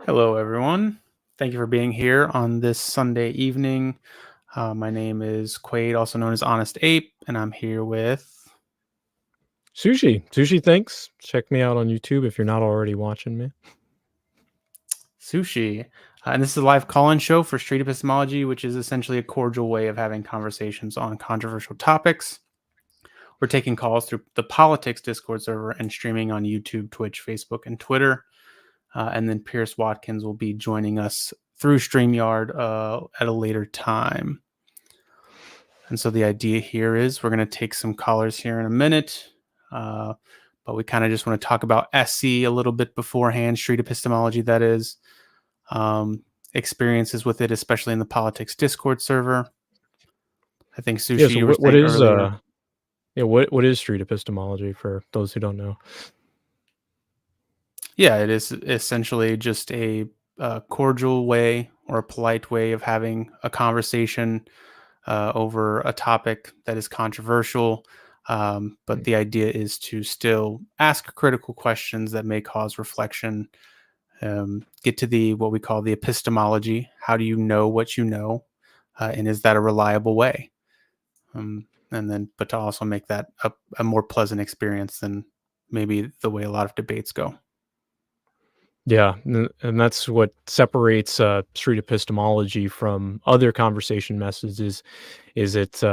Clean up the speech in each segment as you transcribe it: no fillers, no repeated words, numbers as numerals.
Hello, everyone. Thank you for being here on this Sunday evening. My name is Quayd, also known as Honest Ape, and I'm here with Sushi, thanks. Check me out on YouTube if you're not already watching me. Sushi. And this is a live call-in show for Street Epistemology, which is essentially a cordial way of having conversations on controversial topics. We're taking calls through the politics Discord server and streaming on YouTube, Twitch, Facebook, and Twitter. And then Pierce Watkins will be joining us through StreamYard at a later time. And so the idea here is we're going to take some callers here in a minute, but we kind of just want to talk about SE a little bit beforehand, street epistemology, that is, experiences with it, especially in the politics Discord server. I think Sushi, Yeah, so you were what saying is earlier. what is street epistemology for those who don't know? Yeah, it is essentially just a cordial way or a polite way of having a conversation over a topic that is controversial. But the idea is to still ask critical questions that may cause reflection, get to the what we call the epistemology. How do you know what you know? And is that a reliable way? And then, but to also make that a more pleasant experience than maybe the way a lot of debates go. Yeah, and that's what separates street epistemology from other conversation methods is it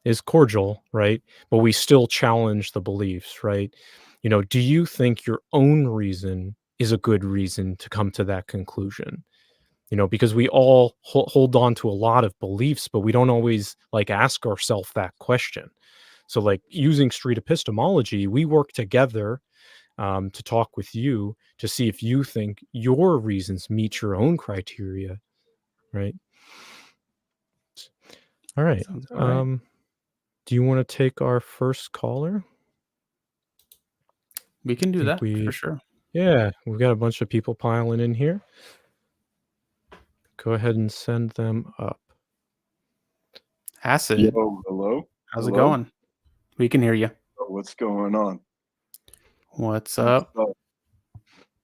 is cordial, right? But we still challenge the beliefs, right? Do you think your own reason is a good reason to come to that conclusion? Because we all hold on to a lot of beliefs, but we don't always ask ourselves that question. So using street epistemology, we work together to talk with you to see if you think your reasons meet your own criteria, right? All right. Sounds all right. Do you want to take our first caller? We can do Think that for sure. yeah, we've got a bunch of people piling in here. Go ahead and send them up. Acid. Yo, hello. How's it going? We can hear you. What's going on? What's up?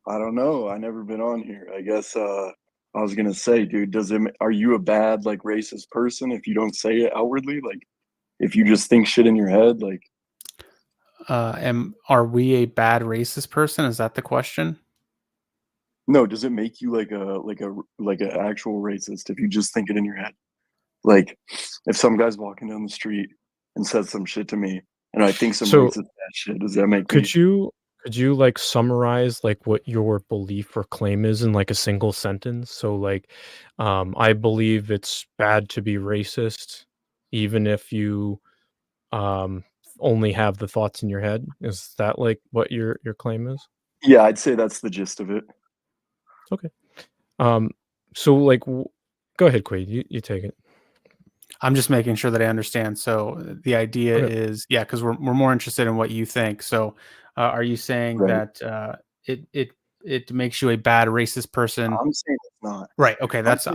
I don't know. I never been on here. I guess I was gonna say, dude, are you a bad racist person if you don't say it outwardly? Like if you just think shit in your head, like Are we a bad racist person? Is that the question? no, does it make you like an actual racist if you just think it in your head? Like if some guy's walking down the street and says some shit to me and I think some racist bad shit, does that make me Could you summarize what your belief or claim is in a single sentence? So I believe it's bad to be racist, even if you only have the thoughts in your head. Is that what your claim is? Yeah, I'd say that's the gist of it. Okay. So go ahead, Quayd. You take it. I'm just making sure that I understand. So the idea is, yeah, because we're more interested in what you think. So are you saying that it makes you a bad racist person? I'm saying it's not. Right. Okay. That's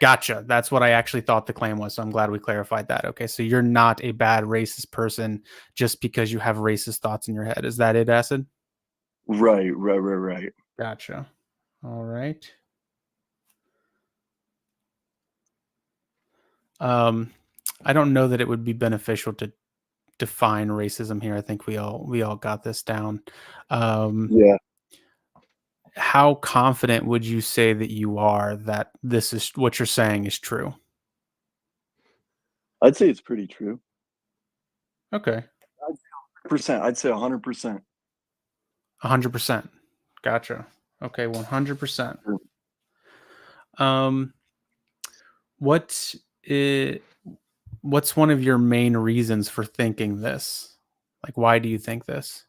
gotcha. That's what I actually thought the claim was. So I'm glad we clarified that. Okay. So you're not a bad racist person just because you have racist thoughts in your head. Is that it, Acid? Right. Gotcha. All right. I don't know that it would be beneficial to define racism here. I think we all got this down. Yeah. How confident would you say that you are that this is what you're saying is true? I'd say it's pretty true. Okay. I'd say 100%. 100%. Gotcha. Okay, 100%. What's one of your main reasons for thinking this? Like, why do you think this?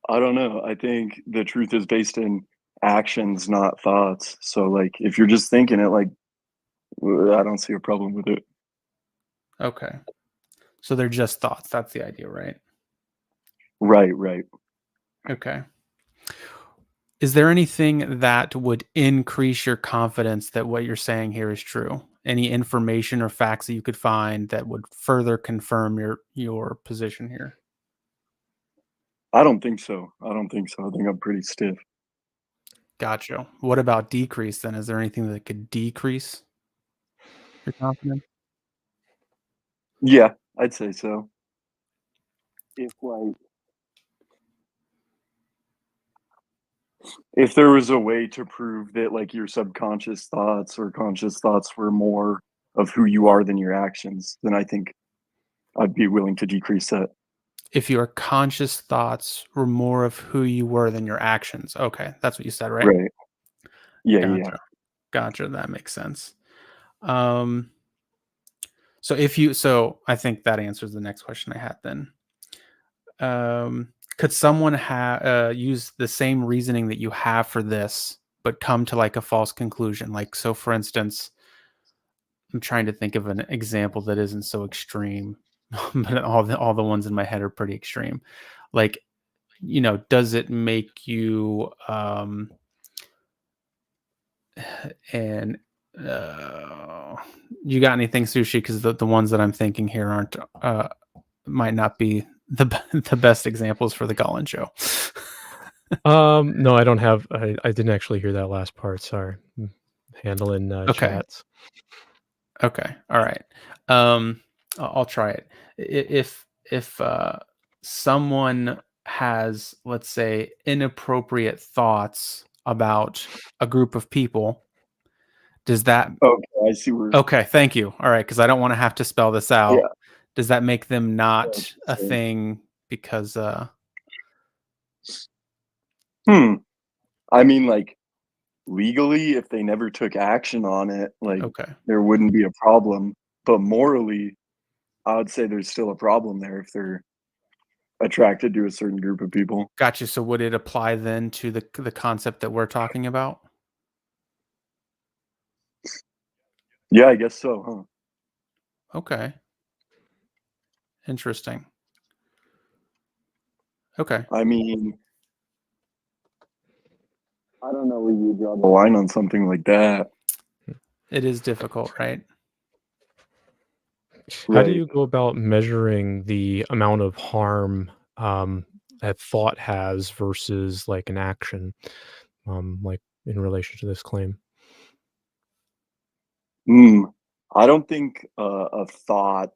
I don't know. I think the truth is based in actions, not thoughts. So if you're just thinking it, I don't see a problem with it. Okay. So they're just thoughts. That's the idea, right? Right. Okay. Is there anything that would increase your confidence that what you're saying here is true? Any information or facts that you could find that would further confirm your position here? I don't think so. I think I'm pretty stiff. Gotcha. What about decrease then? Is there anything that could decrease your confidence? Yeah, I'd say so. If like if there was a way to prove that like your subconscious thoughts or conscious thoughts were more of who you are than your actions, then I think I'd be willing to decrease that. If your conscious thoughts were more of who you were than your actions. Okay, that's what you said, right? Right. Yeah. Gotcha. Gotcha. That makes sense. Um, so I think that answers the next question I had then. Could someone use the same reasoning that you have for this, but come to like a false conclusion? Like, so for instance, I'm trying to think of an example that isn't so extreme, but all the ones in my head are pretty extreme. Like, does it make you and you got anything, Sushi? Because the ones that I'm thinking here aren't might not be the best examples for the Colin show. No, I don't have. I didn't actually hear that last part. Sorry, handling Okay. chats. Okay. All right. I'll try it. If someone has, let's say, inappropriate thoughts about a group of people, does that? Okay, I see where. Okay, thank you. All right, because I don't want to have to spell this out. Yeah. Does that make them Yeah, not a same. thing? Because I mean, like legally, if they never took action on it, like okay, there wouldn't be a problem. But morally, I would say there's still a problem there if they're attracted to a certain group of people. gotcha. So would it apply then to the concept that we're talking about? Yeah, I guess so, huh? Okay, interesting. Okay. I mean, I don't know where you draw the line on something like that. It is difficult, right? How do Right. you go about measuring the amount of harm that thought has versus like an action, like in relation to this claim? I don't think a thought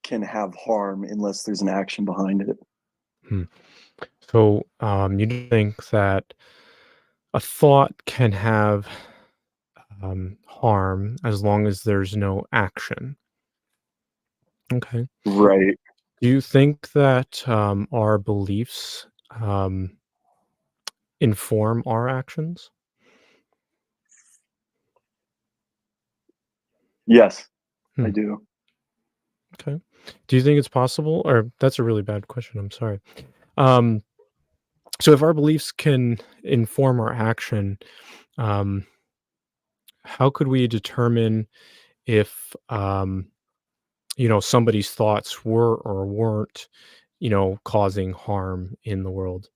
can have harm unless there's an action behind it. Hmm. So you think that a thought can have harm as long as there's no action. Okay. Right. Do you think that our beliefs inform our actions? Yes, I Hmm. do. Okay. Do you think it's possible? Or that's a really bad question. I'm sorry. Um, so if our beliefs can inform our action, um, how could we determine if somebody's thoughts were or weren't, causing harm in the world?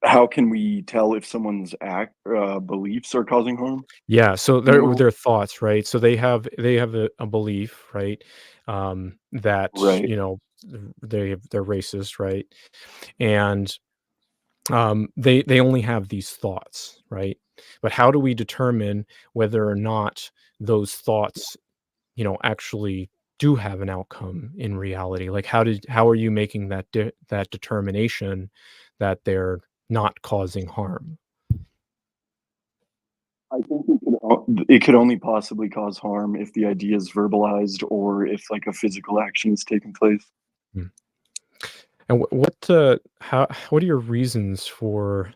How can we tell if someone's beliefs are causing harm Yeah, so in the their world? their thoughts, right? So they have a belief, right? That Right. they're racist, right? And they only have these thoughts, right? But how do we determine whether or not those thoughts, actually do have an outcome in reality? Like how are you making that determination that they're not causing harm? I think it could only possibly cause harm if the idea is verbalized or if like a physical action is taking place. Hmm. And what are your reasons for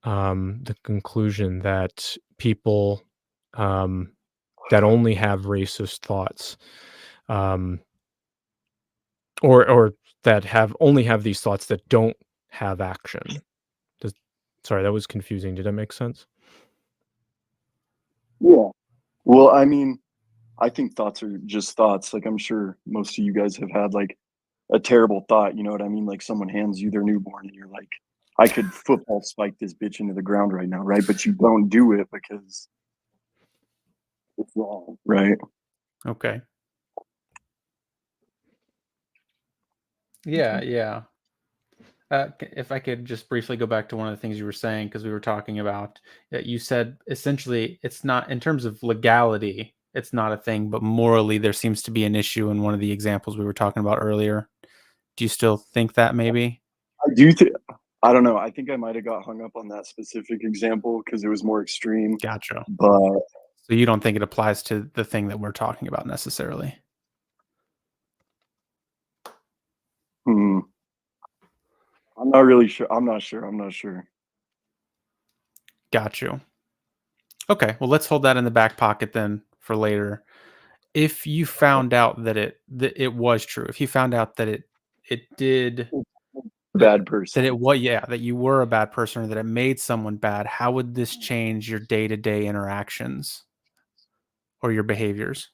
the conclusion that people that only have racist thoughts, um, or that have these thoughts that don't have action? Does, sorry, that was confusing. Did that make sense? Yeah. Well, I mean, I think thoughts are just thoughts. Like I'm sure most of you guys have had like a terrible thought, you know what I mean? Like someone hands you their newborn and you're like, I could football spike this bitch into the ground right now, right? But you don't do it because it's wrong, right? Okay. Yeah. If I could just briefly go back to one of the things you were saying, because we were talking about that, you said essentially it's not in terms of legality, it's not a thing, but morally there seems to be an issue in one of the examples we were talking about earlier. Do you still think that maybe? I do think. I don't know. I think I might have got hung up on that specific example because it was more extreme. Gotcha. But So you don't think it applies to the thing that we're talking about necessarily? I'm not really sure. I'm not sure. Got you. Okay, well, let's hold that in the back pocket then for later. If you found out that it was true, if you found out that it did Bad that person. that you were a bad person or that it made someone bad, how would this change your day-to-day interactions or your behaviors?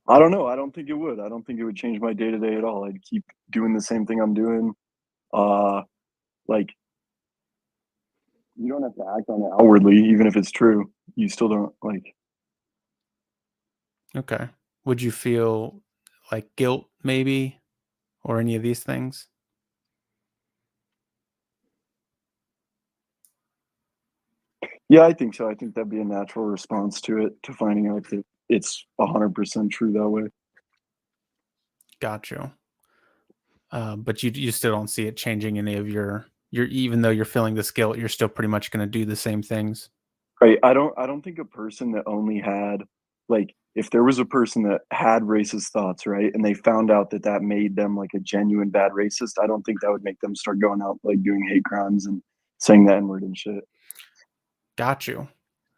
I don't know. I don't think it would. I don't think it would change my day to day at all. I'd keep doing the same thing I'm doing. Like you don't have to act on it outwardly, even if it's true. You still don't like. Okay. Would you feel like guilt maybe or any of these things? Yeah, I think so. I think that'd be a natural response to it, to finding out that it's 100% true that way. Got you. But you still don't see it changing any of your even though you're feeling this guilt, you're still pretty much going to do the same things. Right. I don't think a person that only had like if there was a person that had racist thoughts, right, and they found out that that made them like a genuine bad racist, I don't think that would make them start going out like doing hate crimes and saying the N-word and shit. Got you.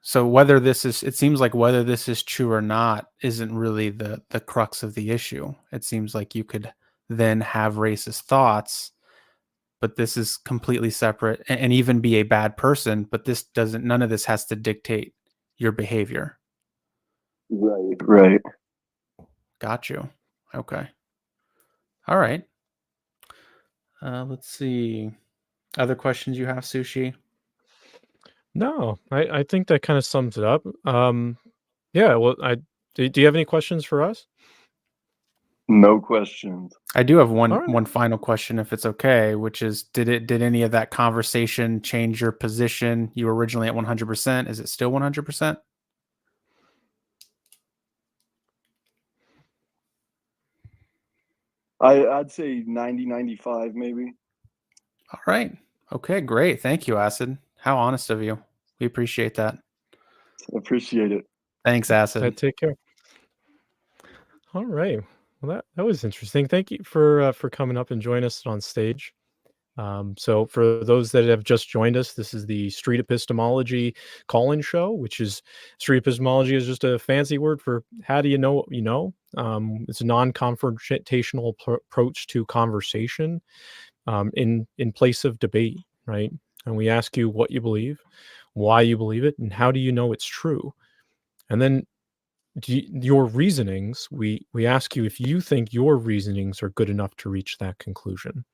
So whether this is, it seems like whether this is true or not isn't really the crux of the issue. It seems like you could then have racist thoughts, but this is completely separate and even be a bad person, but this doesn't, none of this has to dictate your behavior. Right. Right. Got you. Okay. All right. Let's see. Other questions you have, Sushi? No, I think that kind of sums it up. Yeah. Well, do you have any questions for us? No questions. I do have All right. one final question, if it's okay, which is, did any of that conversation change your position? You were originally at 100%. Is it still 100%? I'd say 90, 95 maybe. All right. Okay, great. Thank you, Acid. How honest of you. We appreciate that. Appreciate it. Thanks, Acid. Take care. All right. Well, that was interesting. Thank you for coming up and joining us on stage. So for those that have just joined us, this is the Street Epistemology call-in show, which is Street Epistemology is just a fancy word for how do you know what you know? It's a non-confrontational approach to conversation in place of debate, right? And we ask you what you believe, why you believe it, and how do you know it's true? And then your reasonings, we ask you if you think your reasonings are good enough to reach that conclusion.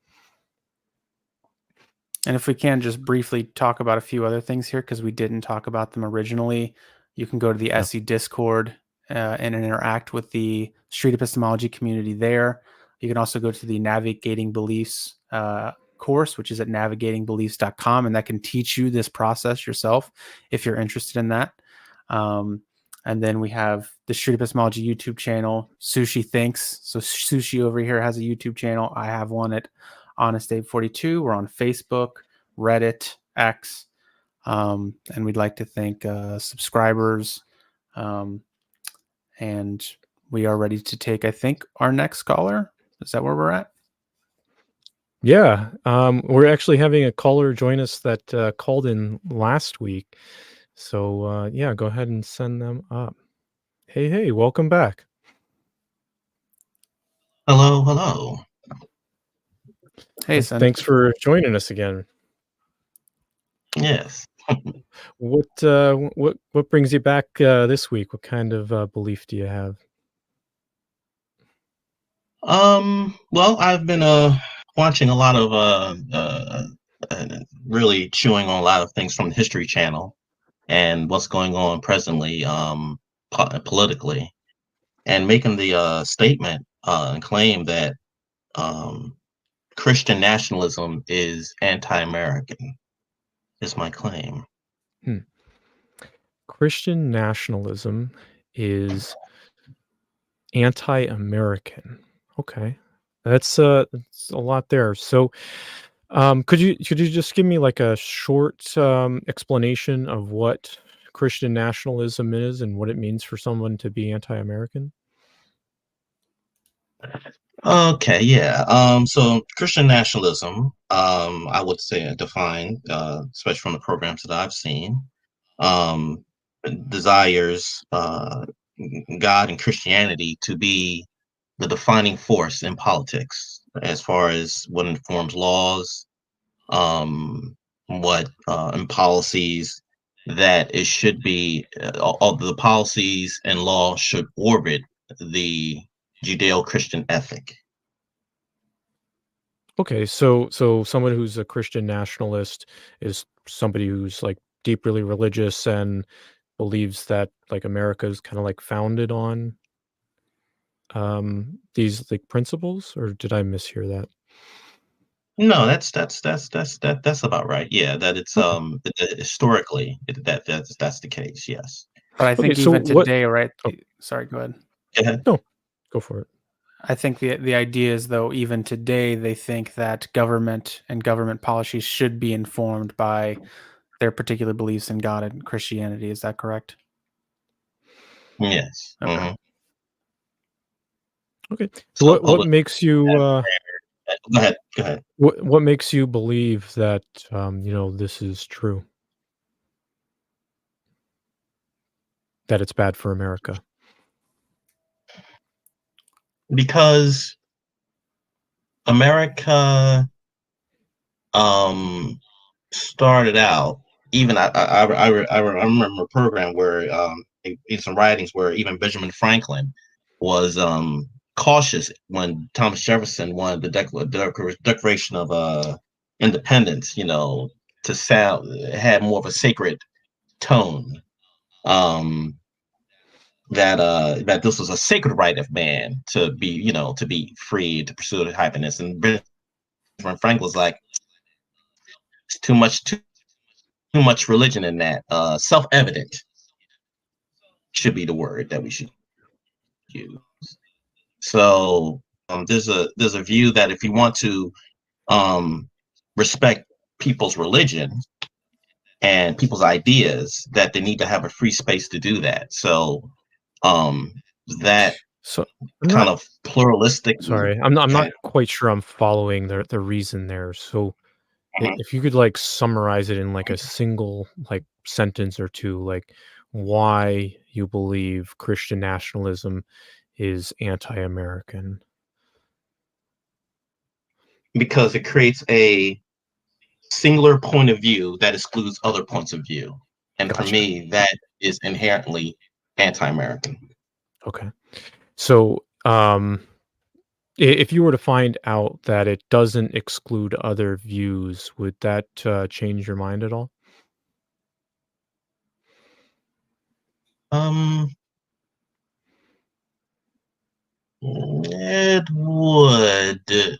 And if we can just briefly talk about a few other things here, because we didn't talk about them originally, you can go to the Yeah. SE Discord and interact with the Street Epistemology community there. You can also go to the Navigating Beliefs course, which is at navigatingbeliefs.com, and that can teach you this process yourself if you're interested in that. And then we have the Street Epistemology YouTube channel, Sushi Thinks. So Sushi over here has a YouTube channel. I have one at Honest Abe 42. We're on Facebook, Reddit, X, and we'd like to thank subscribers. And we are ready to take, I think, our next caller. Is that where we're at? Yeah, we're actually having a caller join us that called in last week. So yeah, go ahead and send them up. Hey, welcome back. Hello. Hey, son. Thanks for joining us again. Yes. What brings you back this week? What kind of belief do you have? Well, I've been watching a lot of really chewing on a lot of things from the History Channel and what's going on presently politically, and making the statement and claim that Christian nationalism is anti-American, is my claim. Christian nationalism is anti-American. Okay. That's a lot there. So, could you just give me like a short explanation of what Christian nationalism is and what it means for someone to be anti-American? Okay, yeah. So Christian nationalism, I would say defined, especially from the programs that I've seen, um, desires God and Christianity to be the defining force in politics as far as what informs laws, what and policies that it should be. All the policies and law should orbit the Judeo-Christian ethic. Okay, so someone who's a Christian nationalist is somebody who's like deeply religious and believes that like America is kind of like founded on these like principles, or did I mishear that? No, that's about right. Yeah, that it's Okay. historically that's the case. Yes. But I Okay, think so even what today, right? oh, Sorry, go ahead. Go ahead. no, go for it. I think the idea is, though, even today they think that government and government policies should be informed by their particular beliefs in God and Christianity. Is that correct? Yes. Okay. Mhm. Okay. So So what makes you go ahead. Go ahead. what makes you believe that this is true, that it's bad for America? Because America started out, even I remember a program where in some writings where even Benjamin Franklin was cautious when Thomas Jefferson wanted the Declaration of Independence, to sound had more of a sacred tone. That this was a sacred right of man to be free to pursue the happiness, and Benjamin Franklin was like, it's too much religion in that. Self-evident should be the word that we should use. So there's a view that if you want to respect people's religion and people's ideas, that they need to have a free space to do that. So that So I'm kind not of pluralistic. sorry. I'm not quite sure I'm following the reason there. So Mhm. if you could like summarize it in like a single like sentence or two, like why you believe Christian nationalism is anti-American. Because it creates a singular point of view that excludes other points of view. And for Gotcha. me, that is inherently anti-American. Okay. So if you were to find out that it doesn't exclude other views, would that change your mind at all? Um, it would.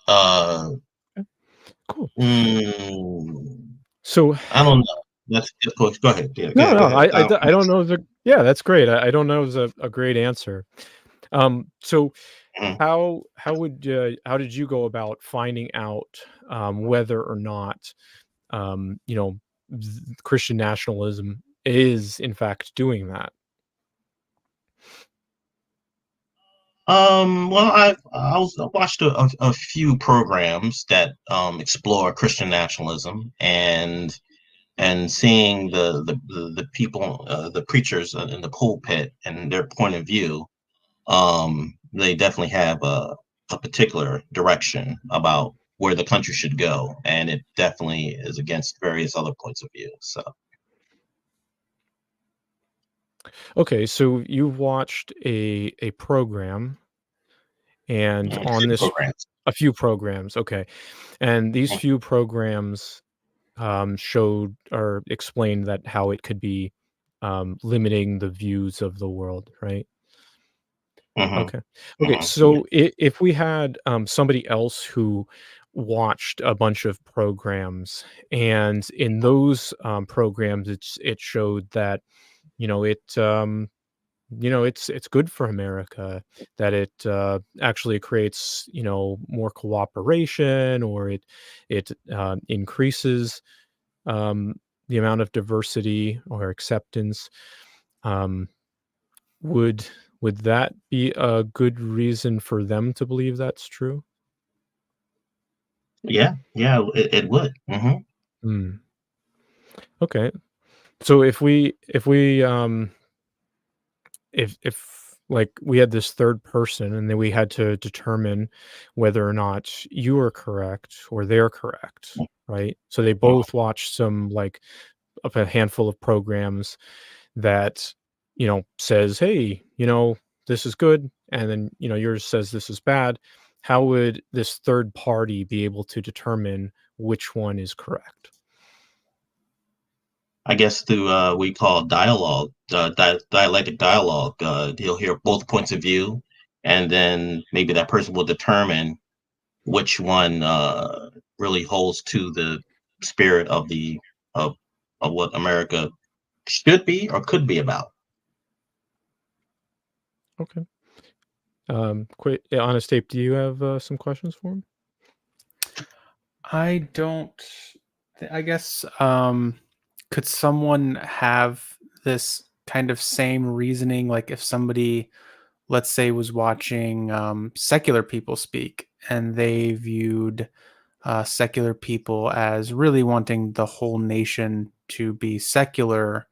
Cool. Mm, So I don't know. That's difficult. Go ahead. Yeah, no, go no, ahead. I don't know. Yeah, that's great. I don't know is a great answer. So Mhm. how did you go about finding out whether or not um, you know Christian nationalism is in fact doing that? Well, I watched a few programs that explore Christian nationalism, and seeing the people, the preachers in the pulpit and their point of view. They definitely have a particular direction about where the country should go, and it definitely is against various other points of view. So Okay, so you've watched a program, and a on few this programs. a few programs. Okay, and these few programs showed or explained that how it could be limiting the views of the world, right? Okay. Okay. Yeah. So if we had somebody else who watched a bunch of programs, and in those programs, it showed that you know it it's good for America, that it actually creates more cooperation, or it increases um, the amount of diversity or acceptance. Um, would would that be a good reason for them to believe that's true? Yeah, yeah, it would. Hmm. Okay. So if like we had this third person, and then we had to determine whether or not you are correct or they're correct, right? So they Mhm. both watched some like of a handful of programs that says, hey, this is good, and then yours says this is bad. How would this third party be able to determine which one is correct? I guess through we call dialogue, dialectic dialogue. He'll hear both points of view, and then maybe that person will determine which one really holds to the spirit of the of what America should be or could be about. Okay. Honest Tape, do you have some questions for him? I don't. I guess. Could someone have this kind of same reasoning? Like if somebody, let's say, was watching secular people speak, and they viewed secular people as really wanting the whole nation to be secular,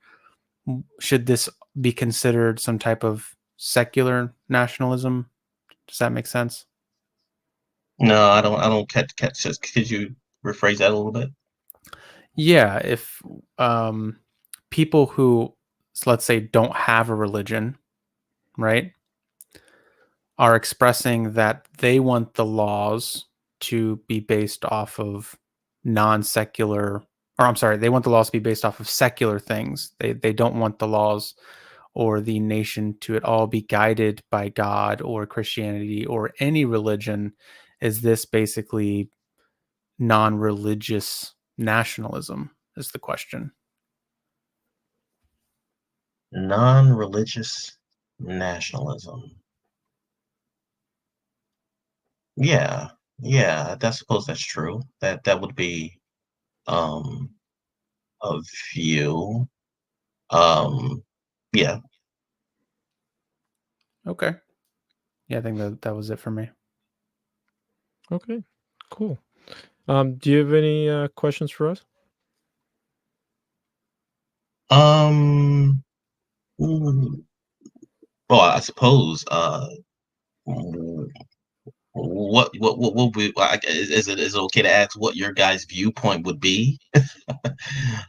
should this be considered some type of secular nationalism? Does that make sense? No, I don't. I don't catch this. Could you rephrase that a little bit? Yeah, if people who, let's say, don't have a religion, right, are expressing that they want the laws to be based off of non-secular, or I'm sorry, they want the laws to be based off of secular things. They don't want the laws or the nation to at all be guided by God or Christianity or any religion. Is this basically non-religious nationalism? Is the question. Non-religious nationalism. Yeah, yeah. I suppose that's true. That would be um a view. Um, yeah. Okay. Yeah, I think that was it for me. Okay, cool. Do you have any questions for us? Um, mm, well, I suppose. What would we? Is it okay to ask what your guys' viewpoint would be?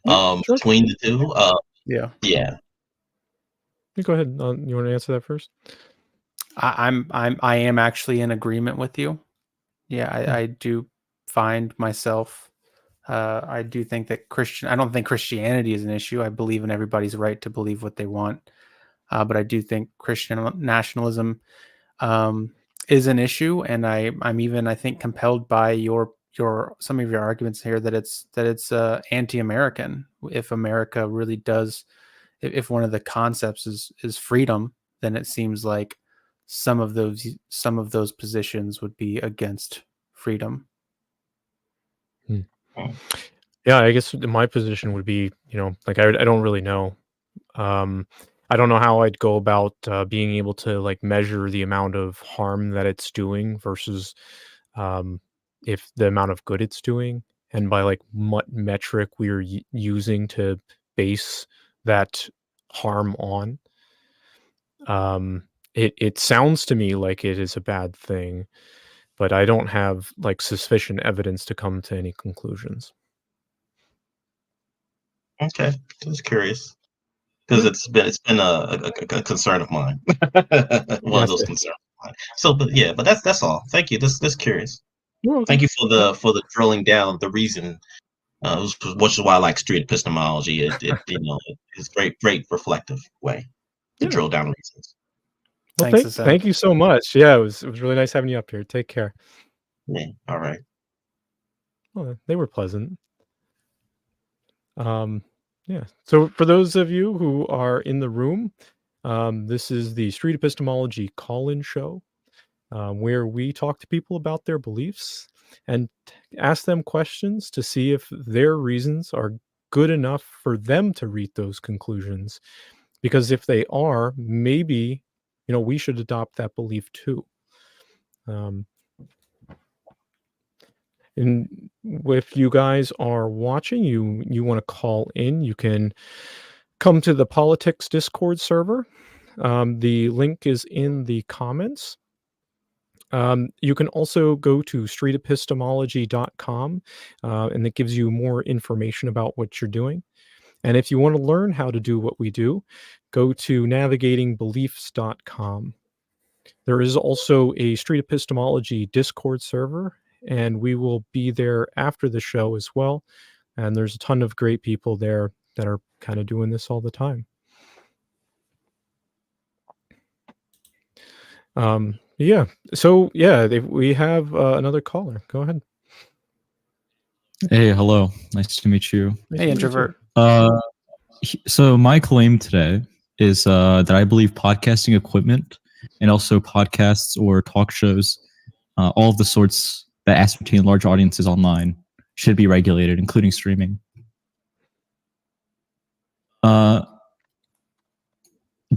Yeah, sure. Between the two. Yeah. Yeah. You go ahead. You want to answer that first? I am actually in agreement with you. Yeah, Hmm. I do find myself. I do think that I don't think Christianity is an issue. I believe in everybody's right to believe what they want. But I do think Christian nationalism is an issue, and I'm even, I think, compelled by your some of your arguments here that it's anti-American. If America really does, if one of the concepts is freedom, then it seems like some of those positions would be against freedom. Hmm. Mm. Yeah, I guess my position would be, like I don't really know. Um, I don't know how I'd go about being able to like measure the amount of harm that it's doing versus um, if the amount of good it's doing, and by like what metric we're using to base that harm on. It sounds to me like it is a bad thing, but I don't have like sufficient evidence to come to any conclusions. Okay. Just curious because Yeah, it's been a concern of mine. One of those gotcha. concerns of mine. So, but yeah, but that's all. Thank you. That's curious. You're welcome. Thank you for the drilling down the reason, which is why I like street epistemology. It's great reflective way to Yeah, drill down reasons. Well, Thanks, thank you so much. Yeah, it was really nice having you up here. Take care. Yeah. All right. Well, they were pleasant. Yeah. So for those of you who are in the room, this is the Street Epistemology call-in show, where we talk to people about their beliefs and ask them questions to see if their reasons are good enough for them to reach those conclusions. Because if they are, maybe, we should adopt that belief too. And if you guys are watching, you want to call in, you can come to the Politics Discord server. The link is in the comments. You can also go to streetepistemology.com, and it gives you more information about what you're doing. And if you want to learn how to do what we do, go to navigatingbeliefs.com. There is also a Street Epistemology Discord server, and we will be there after the show as well. And there's a ton of great people there that are kind of doing this all the time. Yeah. So yeah, we have another caller. Go ahead. Hey, hello. Nice to meet you. Hey, introvert. So my claim today is that I believe podcasting equipment and also podcasts or talk shows, all of the sorts that ascertain large audiences online, should be regulated, including streaming. Do you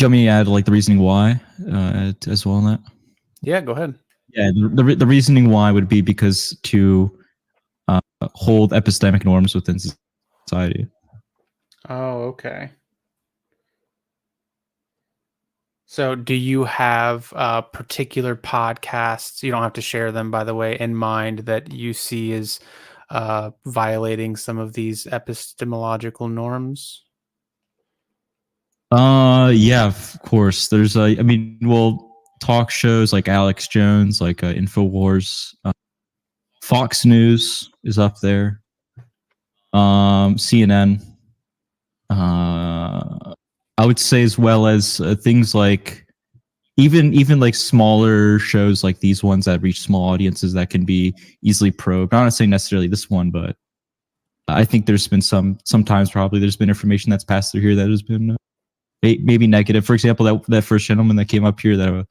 want me to add like the reasoning why as well on that? Yeah, go ahead. Yeah, the reasoning why would be because to hold epistemic norms within society. Oh, okay. So do you have particular podcasts, you don't have to share them, by the way, in mind that you see as violating some of these epistemological norms? Yeah, of course. There's talk shows like Alex Jones, like InfoWars, Fox News is up there, CNN. I would say, as well as things like even like smaller shows like these ones that reach small audiences that can be easily probed. I'm not saying necessarily this one, but I think there's been sometimes probably there's been information that's passed through here that has been maybe negative. For example, that first gentleman that came up here that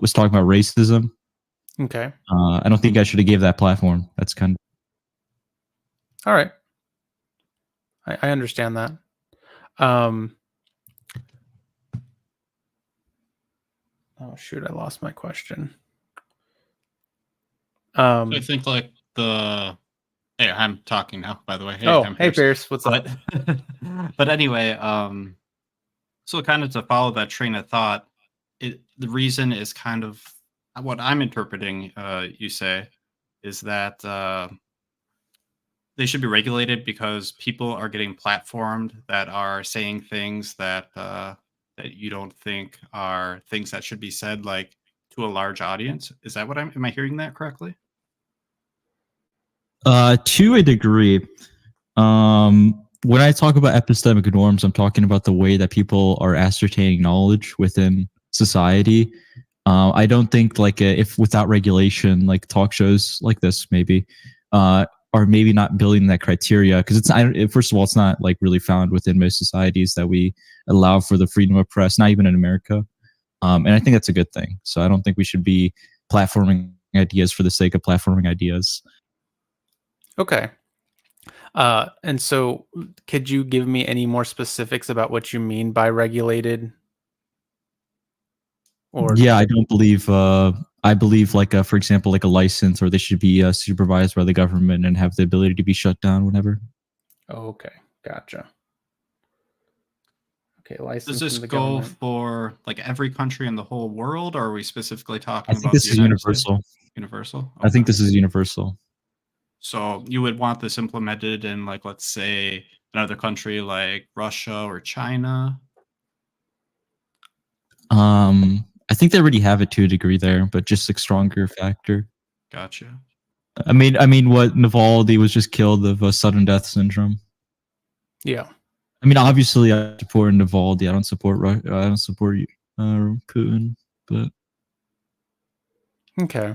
was talking about racism. Okay. I don't think I should have gave that platform. That's kind of... All right. I understand that. Oh shoot, I lost my question. I think like hey, I'm talking now, by the way. Hey, hey Pierce, what's up? But anyway, so kind of to follow that train of thought, the reason is kind of what I'm interpreting, you say, is that they should be regulated because people are getting platformed that are saying things that that you don't think are things that should be said, like to a large audience. Is that what am I hearing that correctly? To a degree. When I talk about epistemic norms, I'm talking about the way that people are ascertaining knowledge within society. I don't think if without regulation, like talk shows like this maybe are maybe not building that criteria, because first of all, it's not like really found within most societies that we allow for the freedom of press, not even in America. And I think that's a good thing. So I don't think we should be platforming ideas for the sake of platforming ideas. Okay. And so could you give me any more specifics about what you mean by regulated? Or yeah, I don't believe I believe for example, like a license, or they should be supervised by the government and have the ability to be shut down whenever. Okay, gotcha. Okay, license. Does this go for like every country in the whole world, or are we specifically talking about this is universal? Universal? Okay. I think this is universal. So you would want this implemented in, like, let's say another country like Russia or China? I think they already have it to a degree there, but just a stronger factor. Gotcha. I mean, what Navalny was just killed of sudden death syndrome. Yeah. I mean, obviously, I support Navalny. I don't support Putin. But Okay.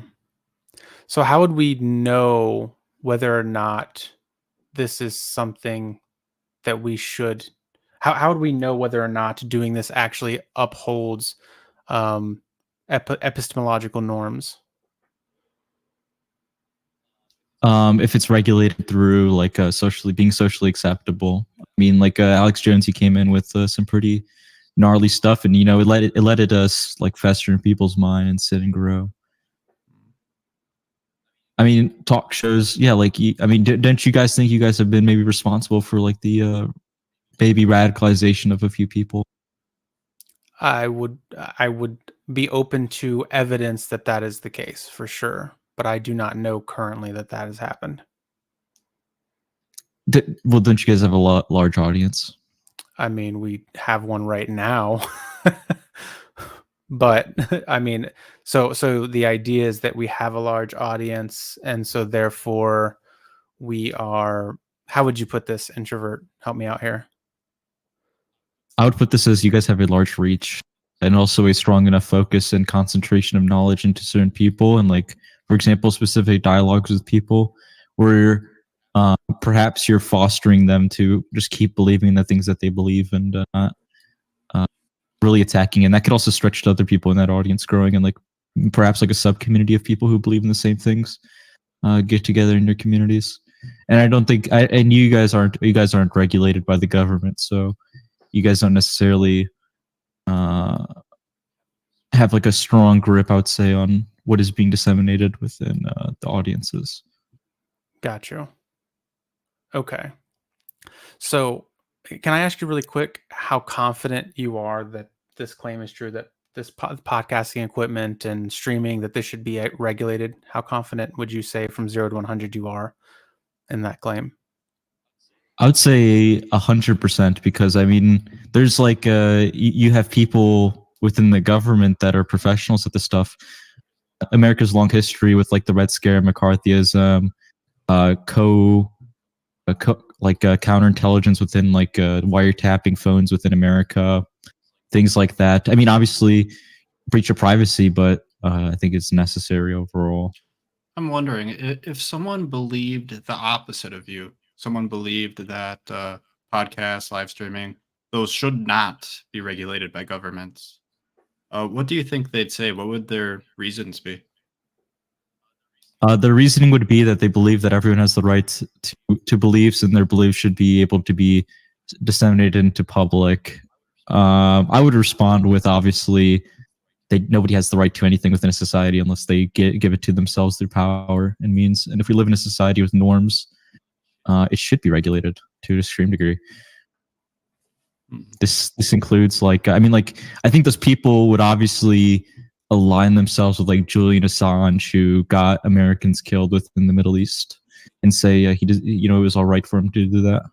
So how would we know whether or not this is something that we should? How would we know whether or not doing this actually upholds um, epistemological norms? if it's regulated through like being socially acceptable. I mean, like Alex Jones, he came in with some pretty gnarly stuff, and it let it like fester in people's mind and sit and grow. I mean, talk shows, yeah. Like, I mean, don't you guys think you guys have been maybe responsible for like the baby radicalization of a few people? I would be open to evidence that that is the case for sure, but I do not know currently that that has happened. Well, don't you guys have a large audience? I mean, we have one right now. But I mean, so the idea is that we have a large audience, and so therefore we are, how would you put this, introvert? Help me out here. I would put this as you guys have a large reach and also a strong enough focus and concentration of knowledge into certain people, and like, for example, specific dialogues with people where perhaps you're fostering them to just keep believing the things that they believe and not really attacking. And that could also stretch to other people in that audience growing, and like perhaps like a sub community of people who believe in the same things get together in your communities. And I don't think and you guys aren't regulated by the government, so you guys don't necessarily have like a strong grip, I would say, on what is being disseminated within the audiences. Got you. Okay. So can I ask you really quick how confident you are that this claim is true, that this podcasting equipment and streaming, that this should be regulated? How confident would you say from 0 to 100 you are in that claim? I would say 100%, because I mean, there's like you have people within the government that are professionals at this stuff. America's long history with like the Red Scare, McCarthyism, counterintelligence within like wiretapping phones within America, things like that. I mean, obviously, breach of privacy, but I think it's necessary overall. I'm wondering if someone believed the opposite of you, someone believed that podcasts, live streaming, those should not be regulated by governments. What do you think they'd say? What would their reasons be? The reasoning would be that they believe that everyone has the right to beliefs, and their beliefs should be able to be disseminated into public. I would respond with, obviously, nobody has the right to anything within a society unless they give it to themselves through power and means. And if we live in a society with norms, it should be regulated to a extreme degree. This includes like, I mean, like, I think those people would obviously align themselves with like Julian Assange, who got Americans killed within the Middle East, and say he did, it was all right for him to do that.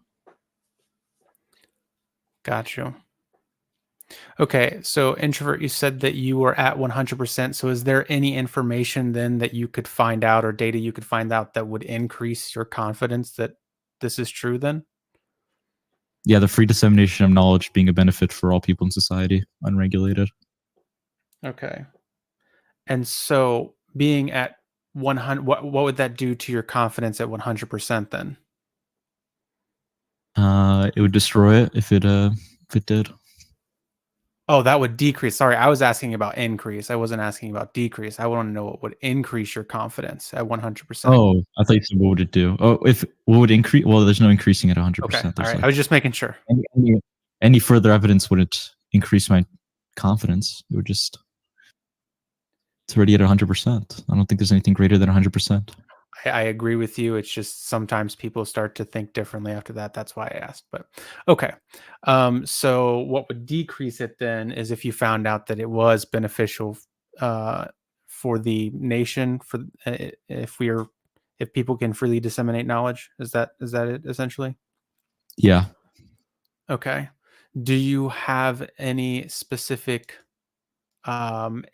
Got you. Okay, so introvert, you said that you were at 100%. So is there any information then that you could find out, or data you could find out, that would increase your confidence that this is true then? Yeah, the free dissemination of knowledge being a benefit for all people in society, unregulated. Okay. And so being at 100, what would that do to your confidence at 100% then? It would destroy it if it did. Oh, that would decrease. Sorry, I was asking about increase. I wasn't asking about decrease. I want to know what would increase your confidence at 100%. Oh, I thought you said what would it do? Oh, what would increase? Well, there's no increasing at 100%. Okay, all right. Like, I was just making sure. Any further evidence wouldn't increase my confidence. It would just, it's already at 100%. I don't think there's anything greater than 100%. I agree with you. It's just sometimes people start to think differently after that. That's why I asked. But okay. So what would decrease it then is if you found out that it was beneficial for the nation, for if people can freely disseminate knowledge. Is that it essentially? Yeah. Okay. Do you have any specific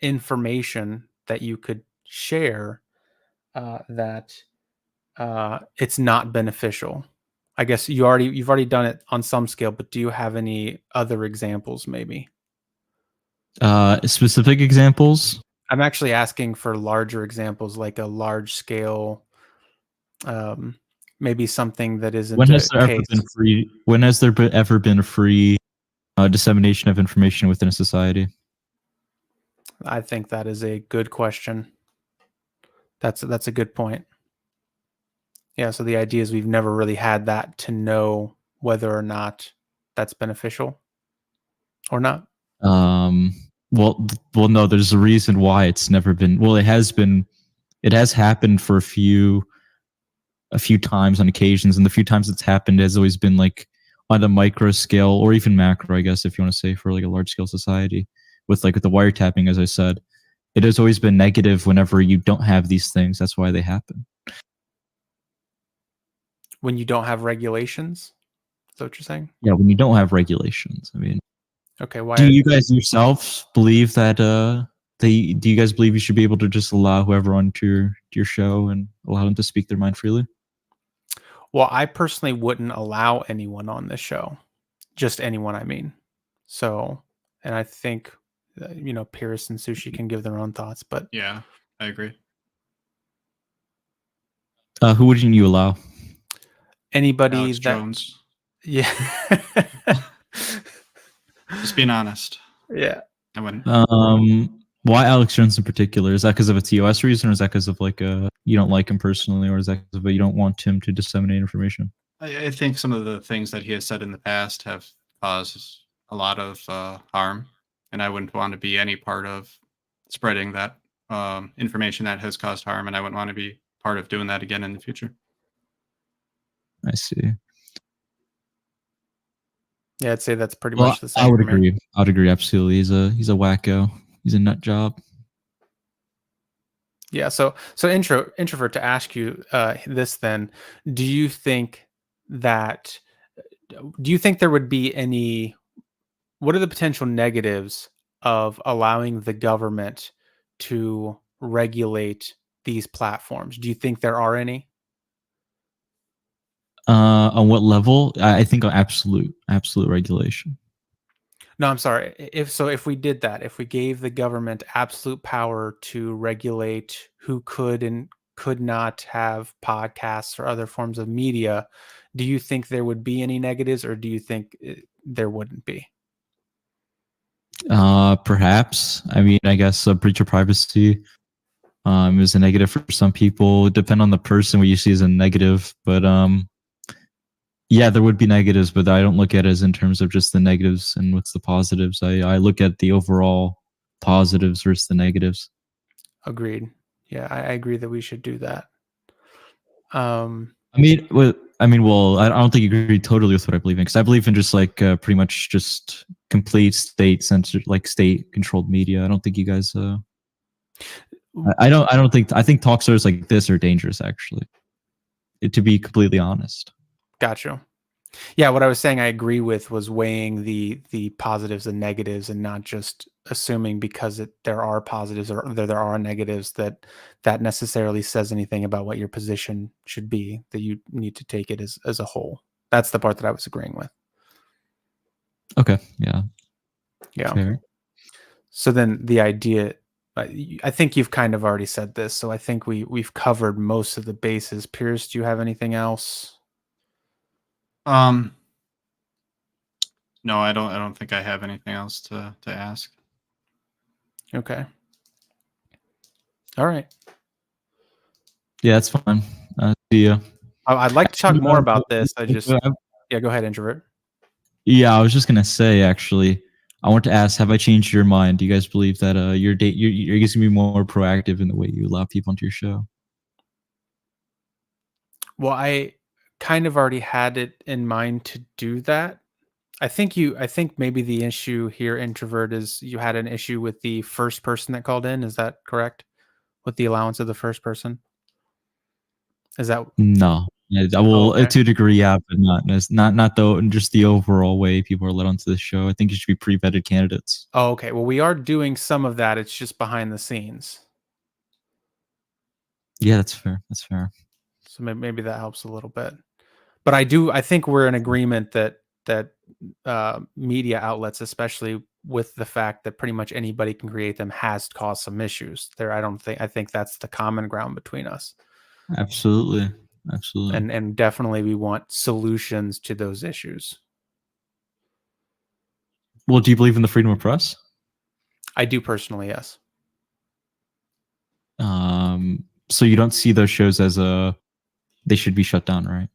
information that you could share that it's not beneficial? I guess you've already done it on some scale, but do you have any other examples maybe? Specific examples? I'm actually asking for larger examples, like a large scale, maybe something that isn't When a has there ever case. been free? When has there ever been a free dissemination of information within a society? I think that is a good question. That's a good point. Yeah, so the idea is we've never really had that to know whether or not that's beneficial or not. Well, no. There's a reason why it's never been. Well, it has been. It has happened for a few times on occasions, and the few times it's happened has always been like on a micro scale or even macro, I guess, if you want to say, for like a large scale society with like with the wiretapping, as I said. It has always been negative whenever you don't have these things. That's why they happen. When you don't have regulations? Is that what you're saying? Yeah, when you don't have regulations. I mean, Okay, why? do you guys yourselves believe that do you guys believe you should be able to just allow whoever onto your show and allow them to speak their mind freely? Well, I personally wouldn't allow anyone on this show. Just anyone, I mean. So, and I think, Pierce and Sushi can give their own thoughts, but Yeah, I agree. Who wouldn't you allow? anybody Alex that, Jones. yeah, Just being honest. yeah. I wouldn't. Why Alex Jones in particular? Is that because of a TOS reason, or is that because of like you don't like him personally, or is that because of you don't want him to disseminate information? I think some of the things that he has said in the past have caused a lot of harm, and I wouldn't want to be any part of spreading that information that has caused harm, and I wouldn't want to be part of doing that again in the future. I see. Yeah, I'd say that's pretty Well, much the same. I would for me. agree. I would agree absolutely. He's a wacko. He's a nut job. Yeah. So introvert, to ask you this then, do you think there would be any? What are the potential negatives of allowing the government to regulate these platforms? Do you think there are any? On what level? I think on absolute regulation. No, I'm sorry. If we did that, if we gave the government absolute power to regulate who could and could not have podcasts or other forms of media, do you think there would be any negatives, or do you think there wouldn't be? Perhaps. I mean, I guess a breach of privacy is a negative for some people. It depends on the person what you see as a negative, but yeah, there would be negatives, but I don't look at it as in terms of just the negatives and what's the positives. I look at the overall positives versus the negatives. Agreed. Yeah, I agree that we should do that. Well, I don't think you agree totally with what I believe in, because I believe in just like pretty much just complete state censored, like state controlled media. I don't think you guys. I think talk shows like this are dangerous, actually. To be completely honest. Gotcha. Yeah, what I was saying I agree with was weighing the positives and negatives, and not just assuming because there are positives or there are negatives that necessarily says anything about what your position should be, that you need to take it as a whole. That's the part that I was agreeing with. Okay. Yeah. Yeah. Fair. So then the idea, I think you've kind of already said this, so I think we've covered most of the bases. Pierce, do you have anything else? No, I don't think I have anything else to ask. Okay. All right. Yeah, that's fine. See ya. I'd like to talk more about this. Yeah, go ahead, introvert. Yeah, I was just gonna say actually, I want to ask: have I changed your mind? Do you guys believe that you're guys gonna be more proactive in the way you allow people into your show? Well, I kind of already had it in mind to do that. I think maybe the issue here, introvert, is you had an issue with the first person that called in. Is that correct? With the allowance of the first person? Is that No. Yeah, well, okay. to a degree, yeah, but not though. Just the overall way people are let onto the show. I think it should be pre-vetted candidates. Oh, okay. Well, we are doing some of that. It's just behind the scenes. Yeah, that's fair. That's fair. So maybe that helps a little bit. But I think we're in agreement that media outlets, especially with the fact that pretty much anybody can create them has caused some issues there. I think that's the common ground between us. Absolutely. And definitely we want solutions to those issues. Well, do you believe in the freedom of press? I do personally, yes. So you don't see those shows as they should be shut down, right?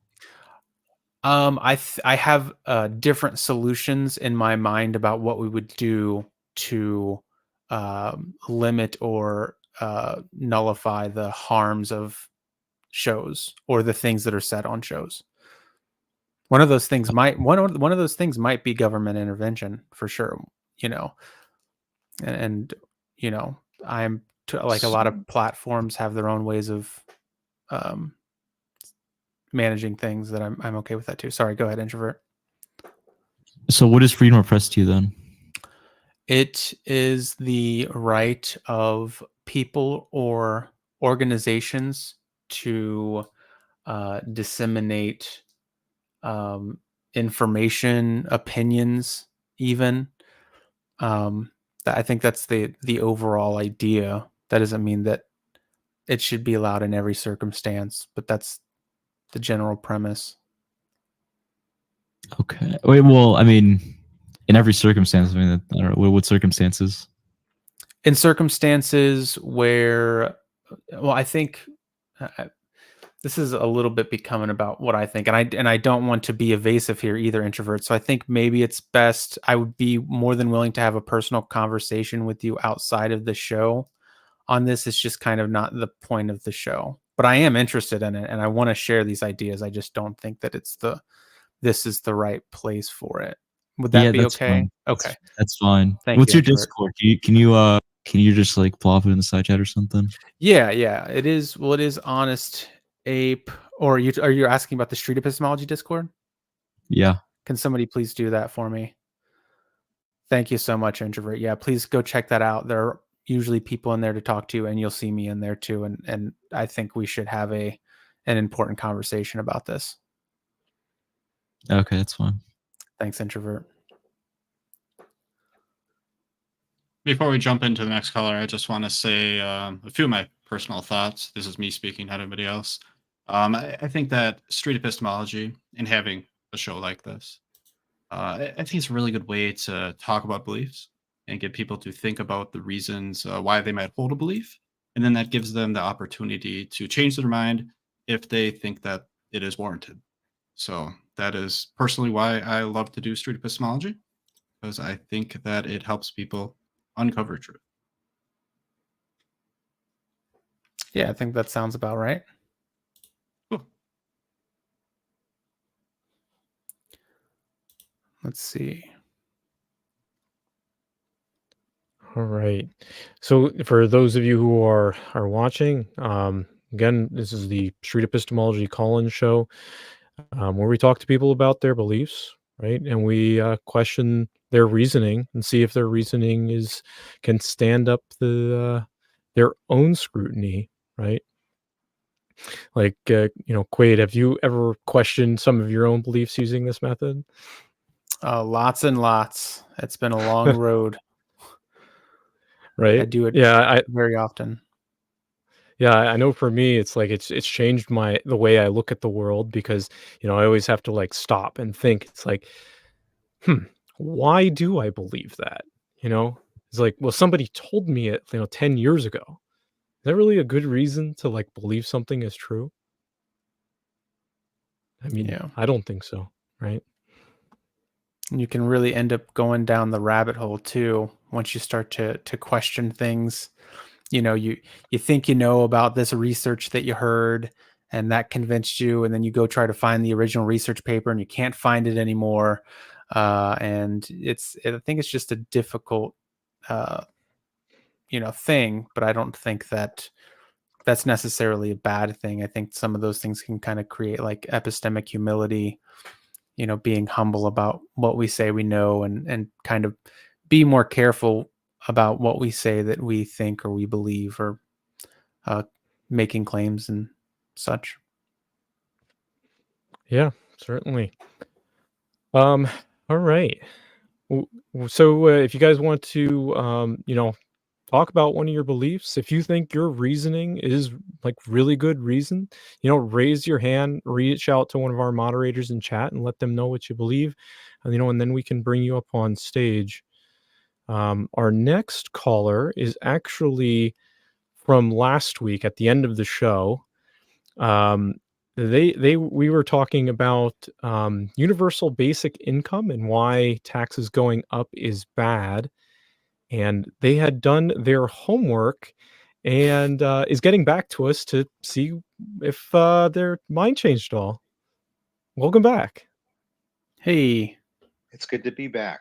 I have different solutions in my mind about what we would do to limit or nullify the harms of shows or the things that are said on shows. One of those things might be government intervention for sure, you know, and you know, like a lot of platforms have their own ways of managing things that I'm okay with that too. Sorry, go ahead, introvert. So what is freedom of press to you then? It is the right of people or organizations to disseminate information, opinions, even. I think that's the overall idea. That doesn't mean that it should be allowed in every circumstance, but that's the general premise. Okay. Wait, well, I mean, in every circumstance, I mean, I don't know, what circumstances? In circumstances where, well, I think this is a little bit becoming about what I think, and I don't want to be evasive here either, introvert. So I think maybe it's best, I would be more than willing to have a personal conversation with you outside of the show on this. It's just kind of not the point of the show, but I am interested in it and I want to share these ideas. I just don't think that this is the right place for it. Would that be okay? Fine. Okay. That's fine. Thank What's you, your Discord? Can you just like plop it in the side chat or something? Yeah. It is. Well, it is Honest Ape. Or are you asking about the Street Epistemology Discord? Yeah. Can somebody please do that for me? Thank you so much, introvert. Yeah, please go check that out. There are usually people in there to talk to, and you'll see me in there too. And I think we should have an important conversation about this. Okay, that's fine. Thanks, introvert. Before we jump into the next caller, I just want to say a few of my personal thoughts. This is me speaking, not anybody else. I think that street epistemology and having a show like this, I think it's a really good way to talk about beliefs and get people to think about the reasons why they might hold a belief. And then that gives them the opportunity to change their mind if they think that it is warranted. So that is personally why I love to do street epistemology, because I think that it helps people uncover truth. Yeah, I think that sounds about right. Cool. Let's see. All right. So for those of you who are watching, again, this is the Street Epistemology call-in show, where we talk to people about their beliefs, right? And we question their reasoning and see if their reasoning can stand up their own scrutiny, right? Like, Quayd, have you ever questioned some of your own beliefs using this method? Lots and lots. It's been a long road. Right. I do it very often. Yeah, I know for me, it's like it's changed the way I look at the world, because I always have to like stop and think. It's like, why do I believe that? It's like, well, somebody told me it 10 years ago. Is that really a good reason to like believe something is true? I mean, Yeah. I don't think so, right? You can really end up going down the rabbit hole too once you start to question things. You think about this research that you heard and that convinced you, and then you go try to find the original research paper and you can't find it anymore. And I think it's just a difficult thing, but I don't think that that's necessarily a bad thing. I think some of those things can kind of create like epistemic humility, being humble about what we say we know, and kind of be more careful about what we say that we think or we believe, or making claims and such. Yeah, certainly. All right. So if you guys want to, talk about one of your beliefs, if you think your reasoning is like really good reason, raise your hand, reach out to one of our moderators in chat and let them know what you believe. And then we can bring you up on stage. Our next caller is actually from last week at the end of the show. Um, we were talking about universal basic income and why taxes going up is bad, and they had done their homework and is getting back to us to see if their mind changed at all. Welcome back. Hey, It's good to be back.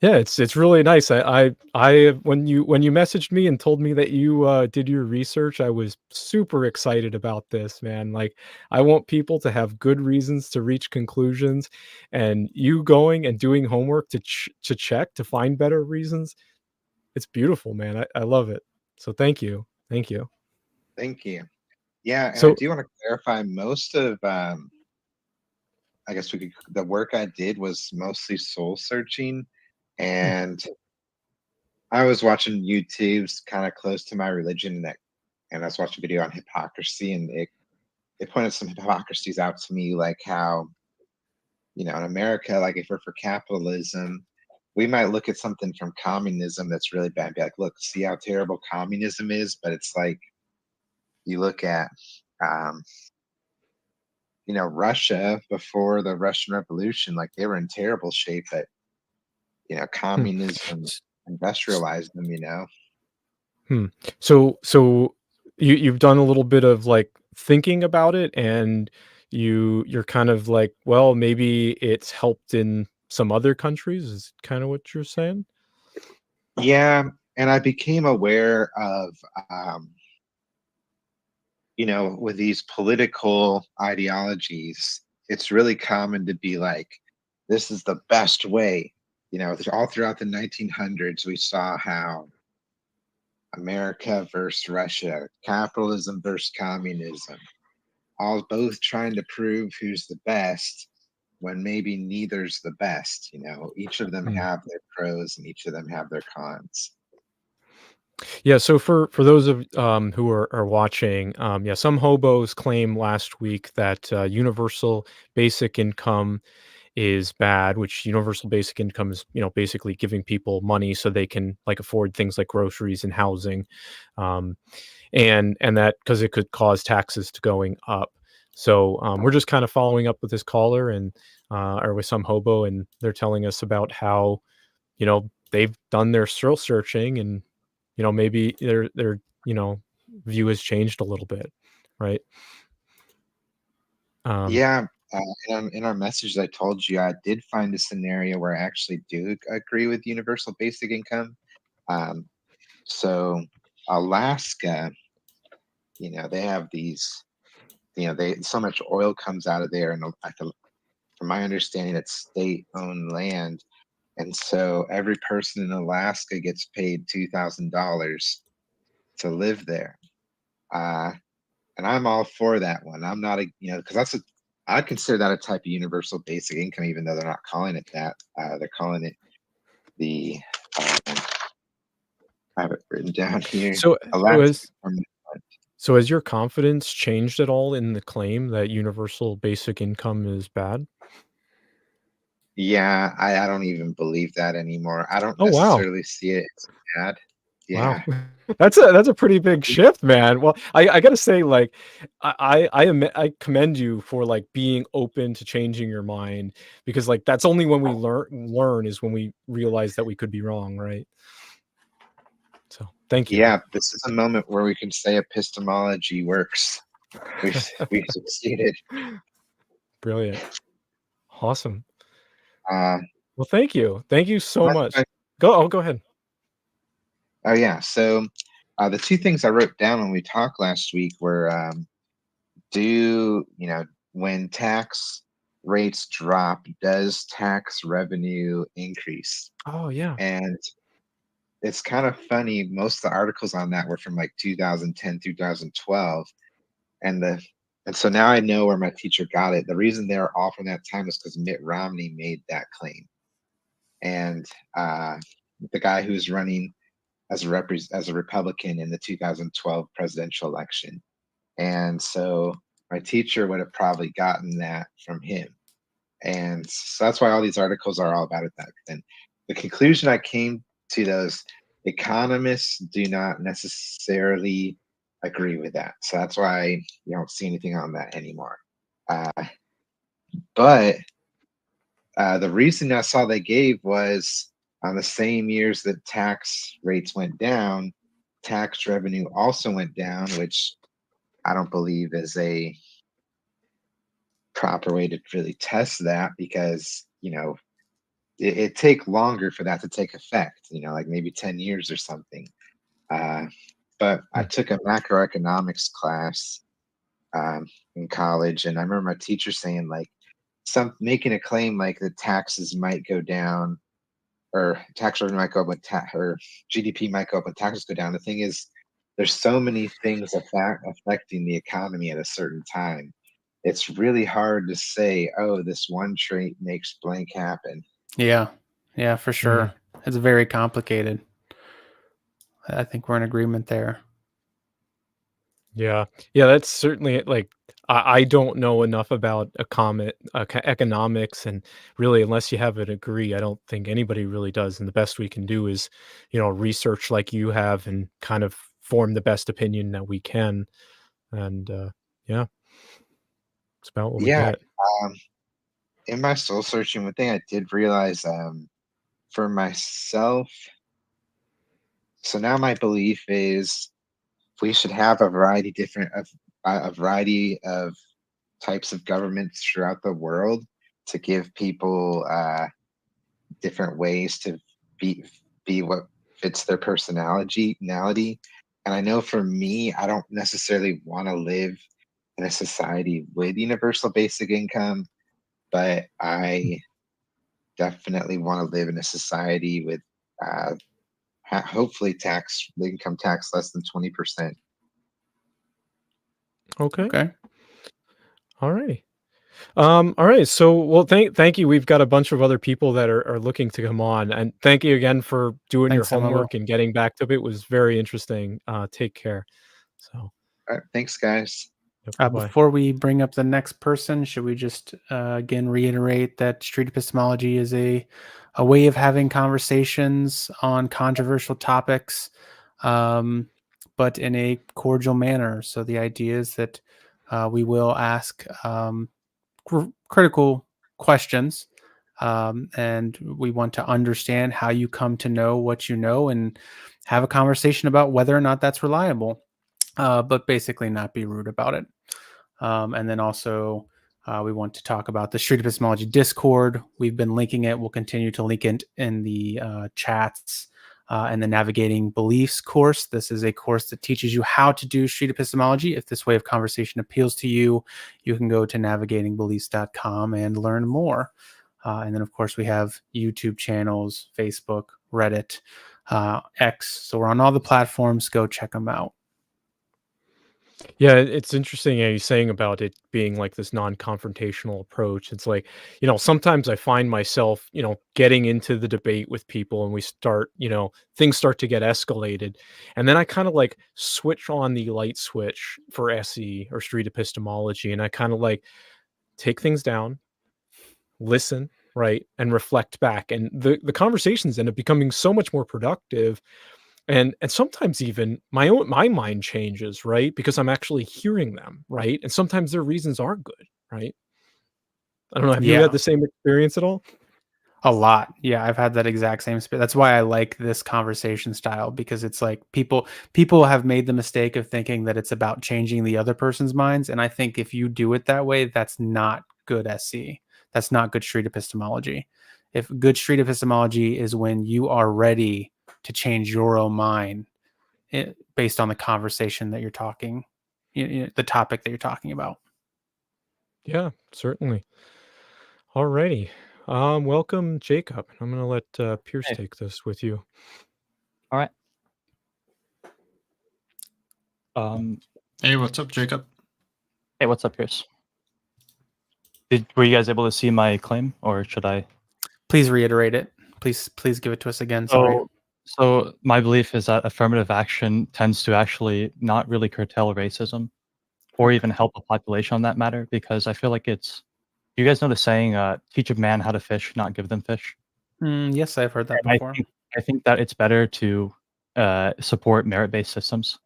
Yeah, it's really nice. I when you messaged me and told me that you did your research, I was super excited about this, man. Like, I want people to have good reasons to reach conclusions, and you going and doing homework to check to find better reasons. It's beautiful, man. I love it. So thank you. Thank you. Thank you. Yeah, and I So do want to clarify most of I guess the work I did was mostly soul searching, and I was watching YouTube's kind of close to my religion, and I was watching a video on hypocrisy, and it pointed some hypocrisies out to me, like how, in America, like if we're for capitalism, we might look at something from communism that's really bad and be like, look, see how terrible communism is, but it's like you look at Russia before the Russian Revolution, like they were in terrible shape, but communism industrialized them. So you've done a little bit of like thinking about it, and you're kind of like, well, maybe it's helped in some other countries, is kind of what you're saying? Yeah, and I became aware of with these political ideologies, it's really common to be like, this is the best way. All throughout the 1900s, we saw how America versus Russia, capitalism versus communism, all both trying to prove who's the best when maybe neither's the best. Each of them have their pros and each of them have their cons. Yeah, so for those of who are watching, some hobos claim last week that universal basic income is bad, which universal basic income is, basically giving people money so they can like afford things like groceries and housing, um, and that because it could cause taxes to going up. So we're just kind of following up with this caller and or with some hobo, and they're telling us about how they've done their soul searching, and maybe their view has changed a little bit, right? Yeah, in our message I told you, I did find a scenario where I actually do agree with universal basic income. So Alaska, they have these, so much oil comes out of there, and from my understanding, it's state-owned land, and so every person in Alaska gets paid $2,000 to live there. And I'm all for that one. I'm not because I consider that a type of universal basic income, even though they're not calling it that. They're calling it the. I have it written down here. So has your confidence changed at all in the claim that universal basic income is bad? Yeah, I don't even believe that anymore. I don't Oh, wow. necessarily see it as bad. Yeah. Wow. That's a pretty big shift, man. Well, I gotta say, like, I commend you for like being open to changing your mind, because like that's only when we learn is when we realize that we could be wrong, right? So thank you. Yeah, this is a moment where we can say epistemology works. We've succeeded. Brilliant. Awesome. Well, thank you. Thank you so much. Go ahead. Oh yeah. So the two things I wrote down when we talked last week were when tax rates drop, does tax revenue increase? Oh yeah. And it's kind of funny, most of the articles on that were from like 2010 through 2012. And so now I know where my teacher got it. The reason they're all from that time is because Mitt Romney made that claim. and the guy who's running as a Republican in the 2012 presidential election. And so my teacher would have probably gotten that from him. And so that's why all these articles are all about it. And the conclusion I came to, those economists do not necessarily agree with that. So that's why you don't see anything on that anymore. But the reason I saw they gave was on the same years that tax rates went down, tax revenue also went down, which I don't believe is a proper way to really test that, because, you know, it take longer for that to take effect, you know, like maybe 10 years or something. But I took a macroeconomics class in college, and I remember my teacher saying, like, making a claim like the taxes might go down, or tax revenue might go up, or GDP might go up when taxes go down. The thing is, there's so many things affecting the economy at a certain time. It's really hard to say, oh, this one trait makes blank happen. Yeah, for sure. It's very complicated. I think we're in agreement there. Yeah, that's certainly, like, I don't know enough about economics, and really, unless you have a degree, I don't think anybody really does. And the best we can do is, research like you have and kind of form the best opinion that we can. And yeah, it's about what we get. In my soul searching, one thing I did realize for myself, so now my belief is we should have a variety of types of governments throughout the world to give people different ways to be what fits their personality. And I know for me, I don't necessarily want to live in a society with universal basic income, but I definitely want to live in a society with hopefully income tax less than 20%. Okay. All right. All right. So, well, thank you. We've got a bunch of other people that are looking to come on, and thank you again for doing Thanks, your SumHobo. homework and getting back to it. It was very interesting. Take care. So, All right, thanks, guys. bye-bye. Before we bring up the next person, should we just again reiterate that street epistemology is a way of having conversations on controversial topics, but in a cordial manner. So the idea is that we will ask critical questions, and we want to understand how you come to know what you know, and have a conversation about whether or not that's reliable, but basically not be rude about it. And then also we want to talk about the Street Epistemology Discord. We've been linking it. We'll continue to link it in the chats and the Navigating Beliefs course. This is a course that teaches you how to do street epistemology. If this way of conversation appeals to you, you can go to navigatingbeliefs.com and learn more. And then, of course, we have YouTube channels, Facebook, Reddit, X. So we're on all the platforms. Go check them out. Yeah, it's interesting you're saying about it being like this non-confrontational approach. It's like, sometimes I find myself, getting into the debate with people, and we start, things start to get escalated. And then I kind of like switch on the light switch for SE or street epistemology. And I kind of like take things down, listen, right, and reflect back. And the conversations end up becoming so much more productive. And sometimes even my mind changes, right? Because I'm actually hearing them, right? And sometimes their reasons are good, right? I don't know. Have you had the same experience at all? A lot. Yeah, I've had that exact same experience. That's why I like this conversation style, because it's like people have made the mistake of thinking that it's about changing the other person's minds. And I think if you do it that way, that's not good SC. That's not good street epistemology. If good street epistemology is when you are ready to change your own mind based on the conversation that you're talking, the topic that you're talking about. Yeah, certainly. All righty. Welcome, Jacob. I'm going to let Pierce take this with you. All right. Hey, what's up, Jacob? Hey, what's up, Pierce? Were you guys able to see my claim, or should I? Please reiterate it. Please give it to us again. Sorry. So my belief is that affirmative action tends to actually not really curtail racism or even help a population on that matter, because I feel like you guys know the saying, teach a man how to fish, not give them fish. Yes, I've heard that And before. I think that it's better to support merit-based systems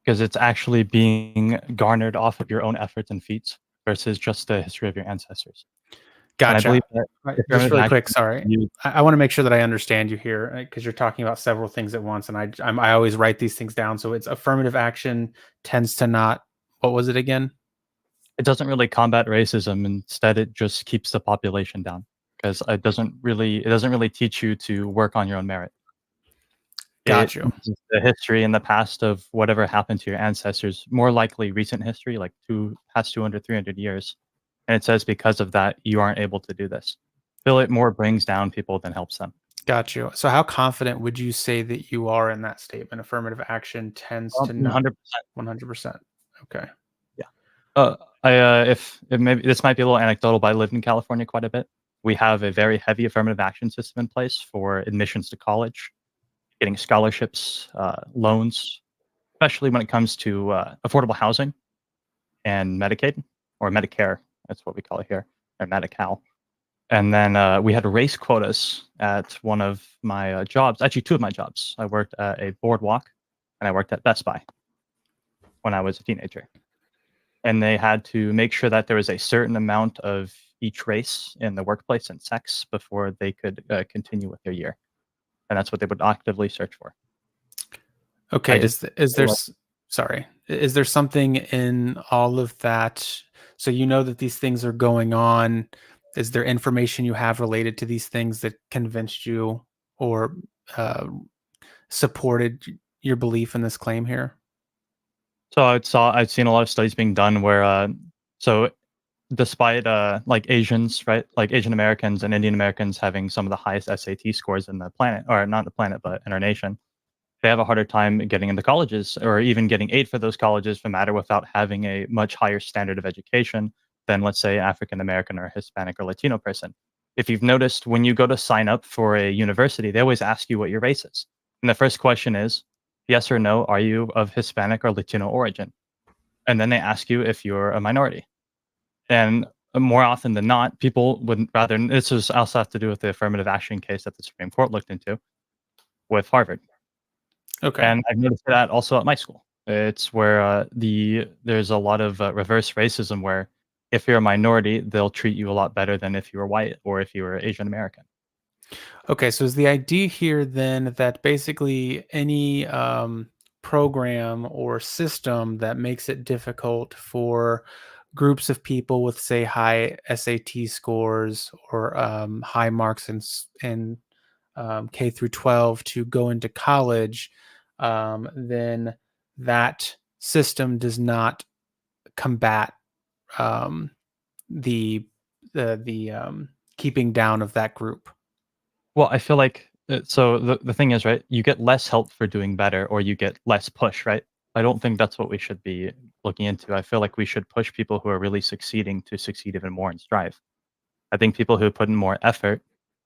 because it's actually being garnered off of your own efforts and feats versus just the history of your ancestors. And I Gotcha. believe that Right, just affirmative really action quick, sorry. I want to make sure that I understand you here because you're talking about several things at once, and I always write these things down. So it's affirmative action tends to not. What was it again? it doesn't really combat racism. Instead, it just keeps the population down because it doesn't really teach you to work on your own merit. Got It you. uses the history in the past of whatever happened to your ancestors, more likely recent history, like past 200, 300 years. And it says because of that, you aren't able to do this. I feel it more brings down people than helps them. Got you. So how confident would you say that you are in that statement? Affirmative action tends to not 100%. 100%. Okay. If maybe this might be a little anecdotal, but I lived in California quite a bit. We have a very heavy affirmative action system in place for admissions to college, getting scholarships, loans, especially when it comes to affordable housing and Medicaid or Medicare. That's what we call it here, or Medi-Cal. And then we had race quotas at one of my jobs, actually two of my jobs. I worked at a boardwalk and I worked at Best Buy when I was a teenager. And they had to make sure that there was a certain amount of each race in the workplace and sex before they could continue with their year. And that's what they would actively search for. Okay. Is there something in all of that? So you know that these things are going on. Is there information you have related to these things that convinced you or supported your belief in this claim here? So I've seen a lot of studies being done where so despite like Asians, right, like Asian Americans and Indian Americans having some of the highest SAT scores in the planet, or not the planet, but in our nation, they have a harder time getting into colleges or even getting aid for those colleges for matter without having a much higher standard of education than, let's say, African American or Hispanic or Latino person. If you've noticed, when you go to sign up for a university, they always ask you what your race is. And the first question is, yes or no, are you of Hispanic or Latino origin? And then they ask you if you're a minority. And more often than not, people would rather, this is also have to do with the affirmative action case that the Supreme Court looked into with Harvard. Okay. And I've noticed that also at my school. It's where there's a lot of reverse racism where if you're a minority, they'll treat you a lot better than if you were white or if you were Asian American. Okay, so is the idea here then that basically any program or system that makes it difficult for groups of people with, say, high SAT scores or high marks in K through 12 to go into college, then that system does not combat the keeping down of that group? Well, I feel like so the thing is, right, you get less help for doing better or you get less push, right? I don't think that's what we should be looking into. I feel like we should push people who are really succeeding to succeed even more and strive. I think people who put in more effort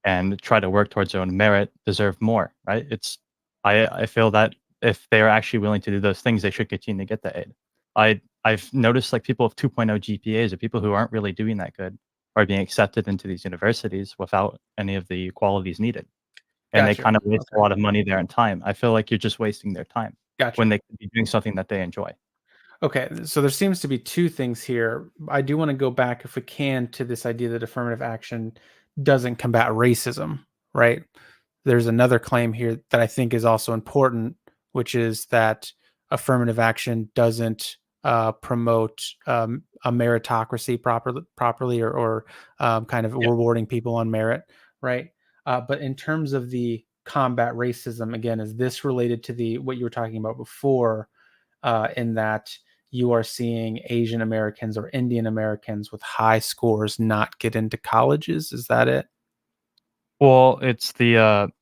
and try to work towards their own merit deserve more, right? I feel that if they are actually willing to do those things, they should continue to get the aid. I've noticed like people with 2.0 GPAs or people who aren't really doing that good are being accepted into these universities without any of the qualities needed. And they Gotcha. kind of waste a lot of money there and time. I feel like you're just wasting their time Gotcha. when they could be doing something that they enjoy. Okay, so there seems to be two things here. I do want to go back, if we can, to this idea that affirmative action doesn't combat racism, right? There's another claim here that I think is also important, which is that affirmative action doesn't promote a meritocracy properly or kind of rewarding people on merit, right? But in terms of the combat racism, again, is this related to what you were talking about before, in that you are seeing Asian Americans or Indian Americans with high scores not get into colleges? Is that it? Well, it's the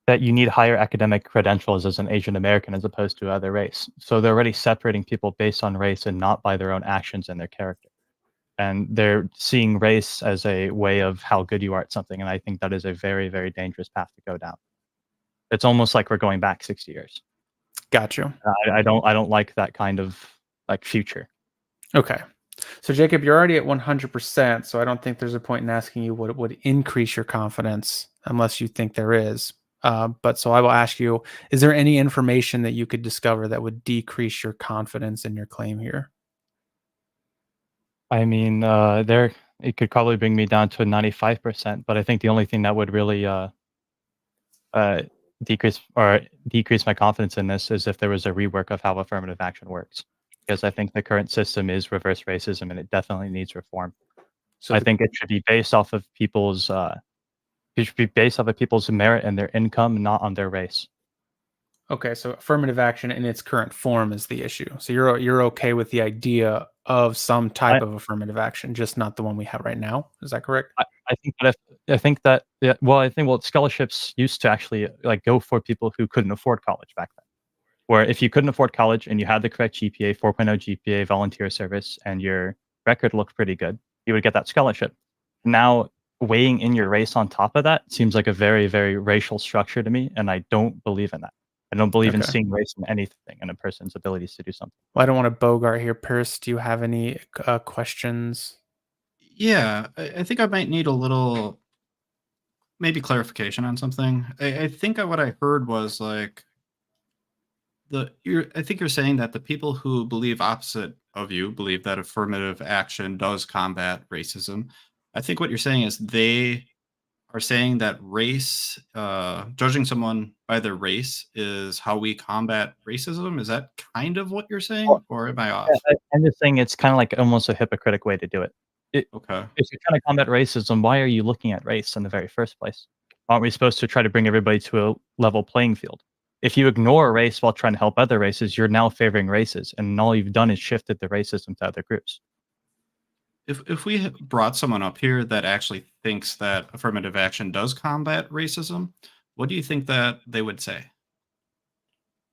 that you need higher academic credentials as an Asian American as opposed to other race. So they're already separating people based on race and not by their own actions and their character. and they're seeing race as a way of how good you are at something, and I think that is a very, very dangerous path to go down. It's almost like we're going back 60 years. Got you. I don't like that kind of like future. Okay. So Jacob, you're already at 100%, so I don't think there's a point in asking you what would increase your confidence unless you think there is. But so I will ask you, is there any information that you could discover that would decrease your confidence in your claim here? I mean, it could probably bring me down to a 95%, but I think the only thing that would really decrease my confidence in this is if there was a rework of how affirmative action works, because I think the current system is reverse racism and it definitely needs reform. So I think it should be based off of people's merit and their income, not on their race. Okay, so affirmative action in its current form is the issue. So you're okay with the idea of some type of affirmative action, just not the one we have right now. Is that correct? I think scholarships used to actually like go for people who couldn't afford college back then. Where if you couldn't afford college and you had the correct GPA, 4.0 GPA, volunteer service, and your record looked pretty good, you would get that scholarship. Now, weighing in your race on top of that seems like a very, very racial structure to me, and I don't believe in that. I don't believe in seeing race in anything and a person's abilities to do something. Well, I don't want to bogart here. Pierce, do you have any questions? Yeah, I think I might need a little, maybe clarification on something. I think what I heard was like, I think you're saying that the people who believe opposite of you believe that affirmative action does combat racism. I think what you're saying is they are saying that race, judging someone by their race is how we combat racism. Is that kind of what you're saying, or am I off? I'm just saying it's kind of like almost a hypocritic way to do it. Okay. If you're trying to combat racism, why are you looking at race in the very first place? Aren't we supposed to try to bring everybody to a level playing field? If you ignore race while trying to help other races, you're now favoring races, and all you've done is shifted the racism to other groups. If we brought someone up here that actually thinks that affirmative action does combat racism, what do you think that they would say?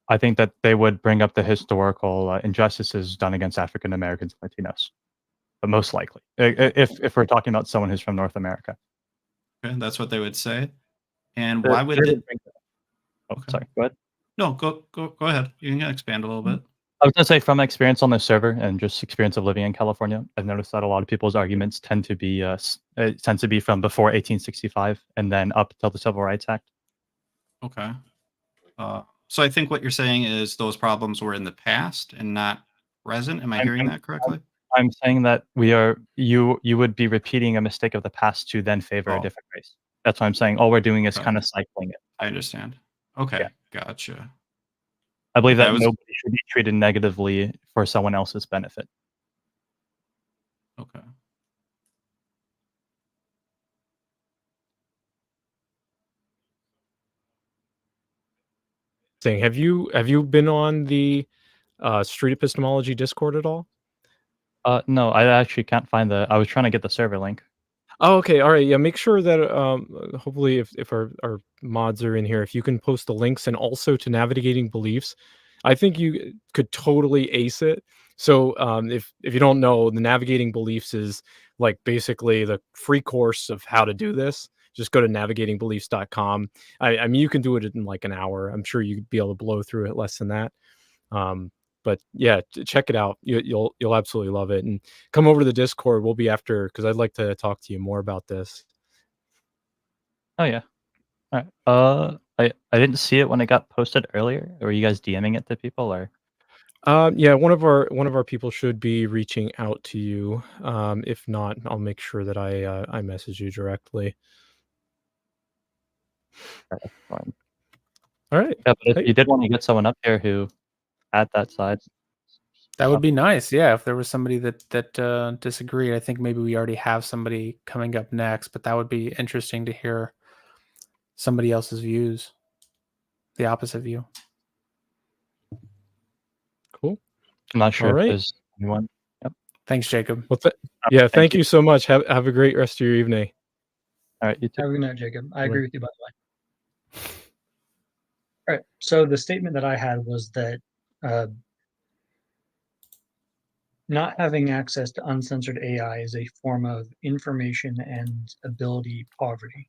I think that they would bring up the historical injustices done against African Americans and Latinos, but most likely, if we're talking about someone who's from North America. Okay, that's what they would say. And why would they? Sorry, go ahead. No, go ahead. You can expand a little bit. I was going to say, from my experience on the server and just experience of living in California, I've noticed that a lot of people's arguments tend to be from before 1865 and then up till the Civil Rights Act. Okay. So I think what you're saying is those problems were in the past and not present. Am I hearing that correctly? I'm saying that you would be repeating a mistake of the past to then favor a different race. That's what I'm saying. All we're doing is kind of cycling it. I understand. Okay, gotcha. I believe that nobody should be treated negatively for someone else's benefit. Okay. Have you been on the Street Epistemology Discord at all? No, I actually can't find I was trying to get the server link. Oh, okay. All right. Yeah. Make sure that hopefully if our mods are in here, if you can post the links and also to Navigating Beliefs, I think you could totally ace it. So if you don't know, the Navigating Beliefs is like basically the free course of how to do this. Just go to navigatingbeliefs.com. I mean, you can do it in like an hour. I'm sure you'd be able to blow through it less than that. But yeah, check it out. You'll absolutely love it. And come over to the Discord. We'll be after, because I'd like to talk to you more about this. Oh yeah. All right. I didn't see it when it got posted earlier. Were you guys DMing it to people or? Yeah, one of our people should be reaching out to you. If not, I'll make sure that I message you directly. That's fine. All right. Yeah, but if you did want to get someone up here who at that side, that would be nice. Yeah, if there was somebody that disagreed. I think maybe we already have somebody coming up next, but that would be interesting to hear somebody else's views, the opposite view. Cool. I'm not sure if there's anyone. Yep. Thanks, Jacob. Well, thank you so much. Have a great rest of your evening. All right, you too. Have a good night, Jacob. I agree with you, by the way. All right. So the statement that I had was that Not having access to uncensored AI is a form of information and ability poverty.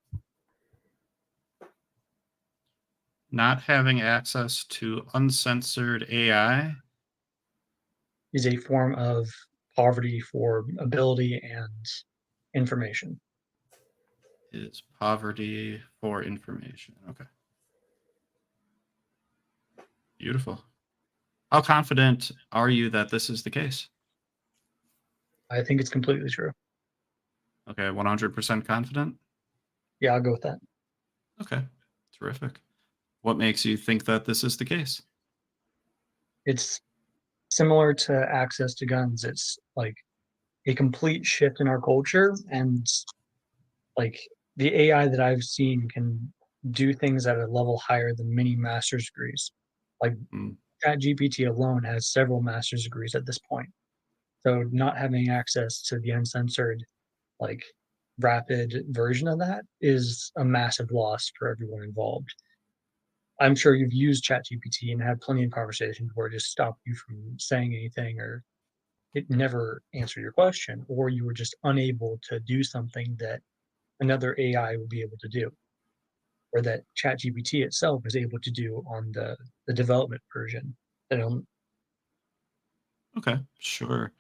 Not having access to uncensored AI is a form of poverty for ability and information. is poverty for information. Okay. Beautiful. How confident are you that this is the case? I think it's completely true. Okay, 100% confident? Yeah, I'll go with that. Okay, terrific. What makes you think that this is the case? It's similar to access to guns. It's like a complete shift in our culture, and like the AI that I've seen can do things at a level higher than many master's degrees. Like ChatGPT alone has several master's degrees at this point. So not having access to the uncensored, like rapid version of that is a massive loss for everyone involved. I'm sure you've used ChatGPT and had plenty of conversations where it just stopped you from saying anything, or it never answered your question, or you were just unable to do something that another AI will be able to do, or that ChatGPT itself is able to do on the development version. Okay, sure.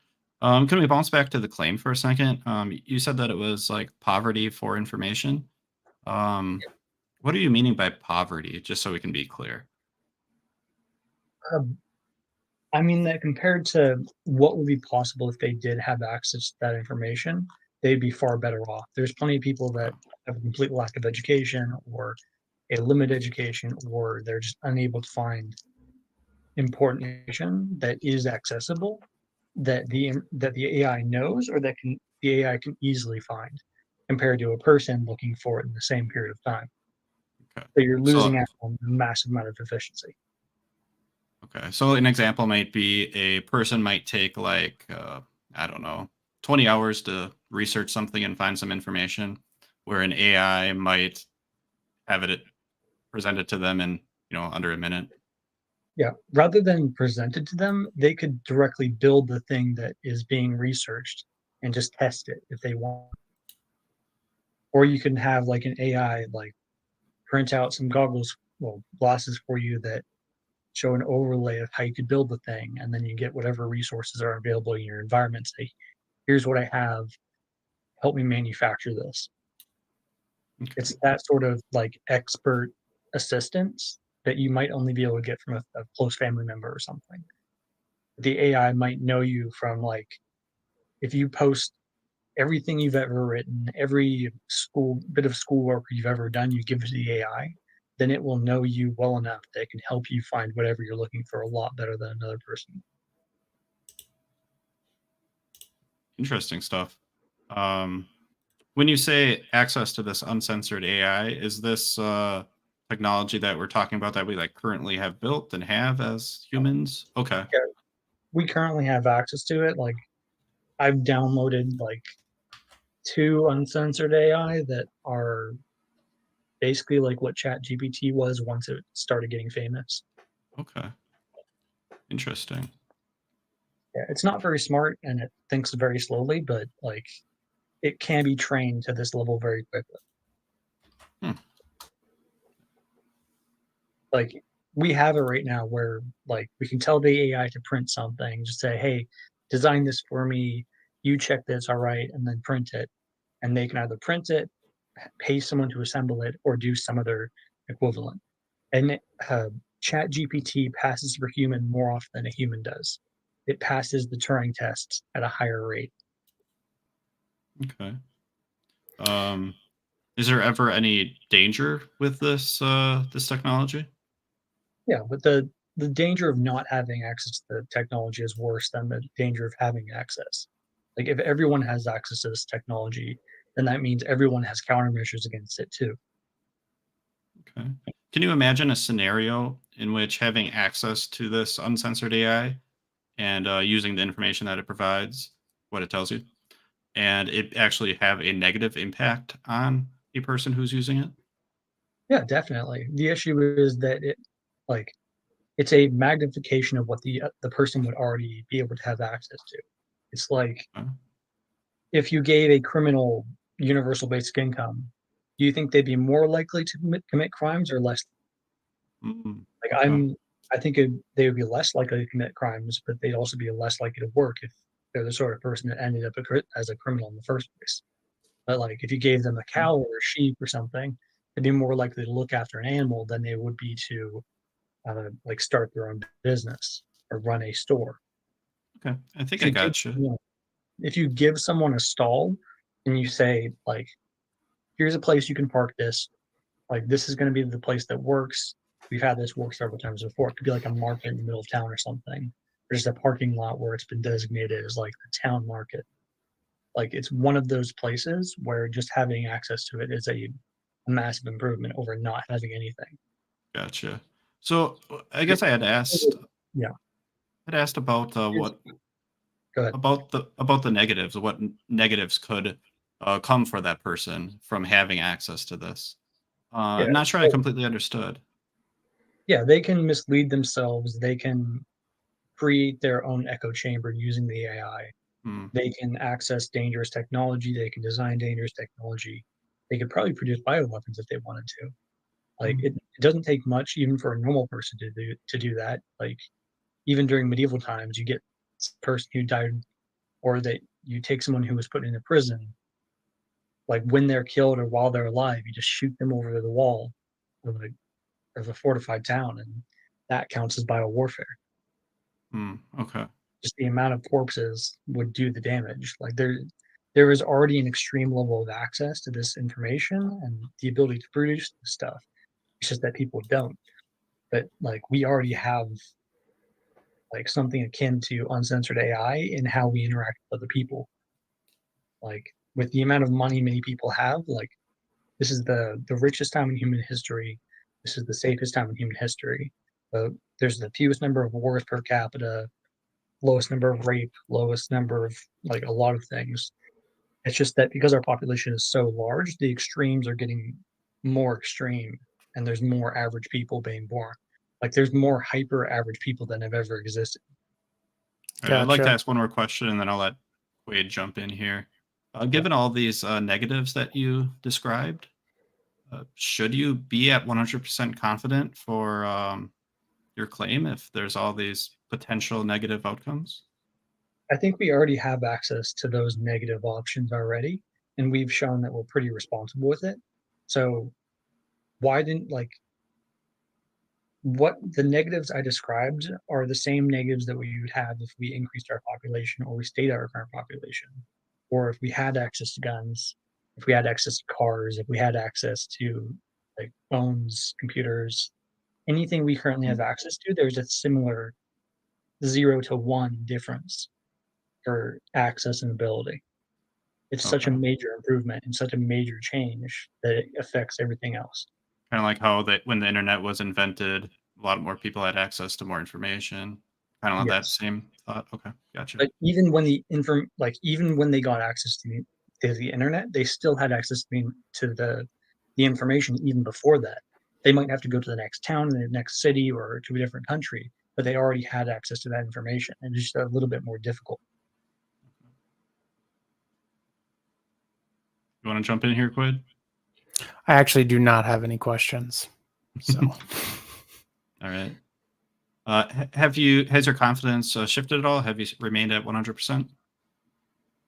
Can we bounce back to the claim for a second? You said that it was like poverty for information. What are you meaning by poverty, just so we can be clear? I mean that compared to what would be possible if they did have access to that information, they'd be far better off. There's plenty of people that have a complete lack of education or a limited education, or they're just unable to find important information that is accessible, that the AI knows, or that the AI can easily find, compared to a person looking for it in the same period of time. Okay. So you're losing out on a massive amount of efficiency. Okay, so an example might be a person might take like, I don't know, 20 hours to research something and find some information, where an AI might have it presented to them in, under a minute. Yeah, rather than presented to them, they could directly build the thing that is being researched and just test it if they want. Or you can have like an AI like print out some glasses for you that show an overlay of how you could build the thing, and then you get whatever resources are available in your environment. Say, here's what I have, help me manufacture this. Okay. It's that sort of like expert assistance that you might only be able to get from a close family member or something. The AI might know you from like, if you post everything you've ever written, every bit of schoolwork you've ever done, you give it to the AI, then it will know you well enough that it can help you find whatever you're looking for a lot better than another person. Interesting stuff. When you say access to this uncensored AI, is this technology that we're talking about that we like currently have built and have as humans? Okay. Yeah, we currently have access to it. Like I've downloaded like 2 uncensored AI that are basically like what ChatGPT was once it started getting famous. Okay. Interesting. Yeah, it's not very smart and it thinks very slowly, but like it can be trained to this level very quickly. Like we have it right now where like we can tell the AI to print something, just say, hey, design this for me, you check this, all right, and then print it. And they can either print it, pay someone to assemble it, or do some other equivalent. And ChatGPT passes for human more often than a human does. It passes the Turing test at a higher rate. Okay. Is there ever any danger with this this technology? Yeah, but the danger of not having access to the technology is worse than the danger of having access. Like if everyone has access to this technology, then that means everyone has countermeasures against it too. Okay. Can you imagine a scenario in which having access to this uncensored AI and using the information that it provides, what it tells you, and it actually have a negative impact on a person who's using it? Yeah, definitely. The issue is that it's a magnification of what the person would already be able to have access to. It's like Huh? if you gave a criminal universal basic income, do you think they'd be more likely to commit crimes or less? Mm, Like okay. I think they would be less likely to commit crimes, but they'd also be less likely to work if they're the sort of person that ended up as a criminal in the first place. But like if you gave them a cow or a sheep or something, they'd be more likely to look after an animal than they would be to like start their own business or run a store. Okay. I think If I you give got you. someone, if you give someone a stall and you say like, here's a place you can park this, like this is going to be the place that works. We've had this work several times before. It could be like a market in the middle of town or something. There's a parking lot where it's been designated as like the town market. Like it's one of those places where just having access to it is a massive improvement over not having anything. Gotcha. So I It- guess I had asked. Yeah. I'd asked about Here's- what Go ahead. about the negatives. What negatives could come for that person from having access to this? Yeah, I'm not sure I completely understood. Yeah, they can mislead themselves. They can create their own echo chamber using the AI. Hmm. They can access dangerous technology. They can design dangerous technology. They could probably produce bioweapons if they wanted to. Like it doesn't take much even for a normal person to do that. Like even during medieval times, you get a person who died, or that you take someone who was put into prison. Like when they're killed or while they're alive, you just shoot them over the wall of a fortified town, and that counts as biowarfare. Okay. Just the amount of corpses would do the damage. Like there is already an extreme level of access to this information and the ability to produce this stuff. It's just that people don't. But like we already have like something akin to uncensored AI in how we interact with other people. Like with the amount of money many people have, like this is the richest time in human history. This is the safest time in human history. There's the fewest number of wars per capita, lowest number of rape, lowest number of like a lot of things. It's just that because our population is so large, the extremes are getting more extreme, and there's more average people being born. Like there's more hyper average people than have ever existed. All right, I'd like to Gotcha. ask one more question, and then I'll let Quaid jump in here. Given all these negatives that you described, should you be at 100% confident for your claim if there's all these potential negative outcomes? I think we already have access to those negative options already, and we've shown that we're pretty responsible with it. So why didn't like what the negatives I described are the same negatives that we would have if we increased our population or we stayed at our current population, or if we had access to guns, if we had access to cars, if we had access to like phones, computers, anything we currently have access to, there's a similar 0 to 1 difference for access and ability. It's such a Okay. major improvement and such a major change that it affects everything else. Kind of like how that when the internet was invented, a lot more people had access to more information. Kind of on that Yes. same thought. Okay, gotcha. But even when even when they got access to the internet, they still had access to the information even before that. They might have to go to the next town, the next city, or to a different country, but they already had access to that information, and it's just a little bit more difficult. You want to jump in here, Quid? I actually do not have any questions. So All right. Has your confidence shifted at all? Have you remained at 100%?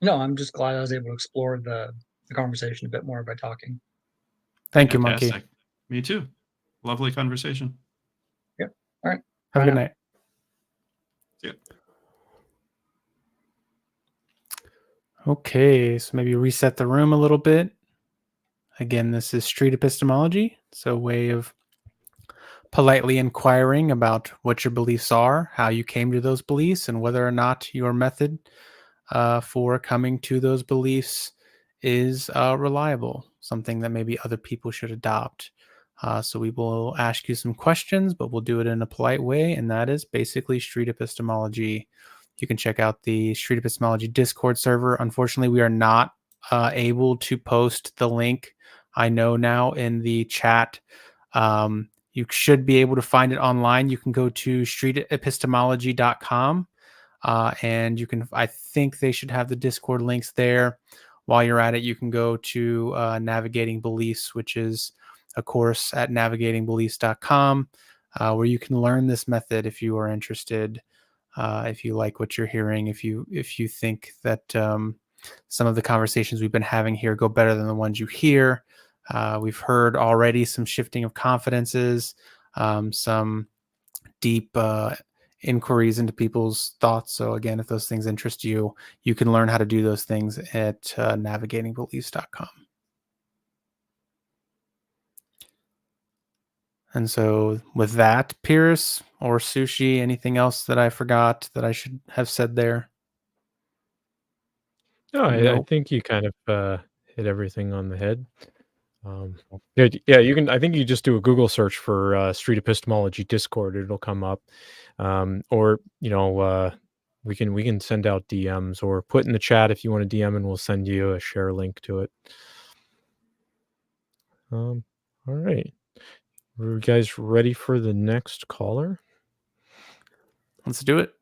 No, I'm just glad I was able to explore the conversation a bit more by talking. thank you, Monkey. Fantastic. Me too. Lovely conversation. Yep. All right. Have a Bye good now. night. See ya. Okay, so maybe reset the room a little bit. Again, this is Street Epistemology. It's a way of politely inquiring about what your beliefs are, how you came to those beliefs, and whether or not your method for coming to those beliefs is reliable, something that maybe other people should adopt. So we will ask you some questions, but we'll do it in a polite way, and that is basically Street Epistemology. You can check out the Street Epistemology Discord server. Unfortunately, we are not able to post the link, I know now, in the chat. You should be able to find it online. You can go to streetepistemology.com. And you can, I think they should have the Discord links there. While you're at it, you can go to Navigating Beliefs, which is a course at navigatingbeliefs.com, where you can learn this method if you are interested. If you like what you're hearing, if you think that some of the conversations we've been having here go better than the ones you hear. We've heard already some shifting of confidences, some deep inquiries into people's thoughts. So again, if those things interest you, you can learn how to do those things at navigatingbeliefs.com. And so with that, Pierce or Sushi, anything else that I forgot that I should have said there? No, I Nope. think you kind of hit everything on the head. Yeah, you can. I think you just do a Google search for Street Epistemology Discord; it'll come up. Or we can send out DMs or put in the chat if you want to DM, and we'll send you a share link to it. All right, are you guys ready for the next caller? Let's do it.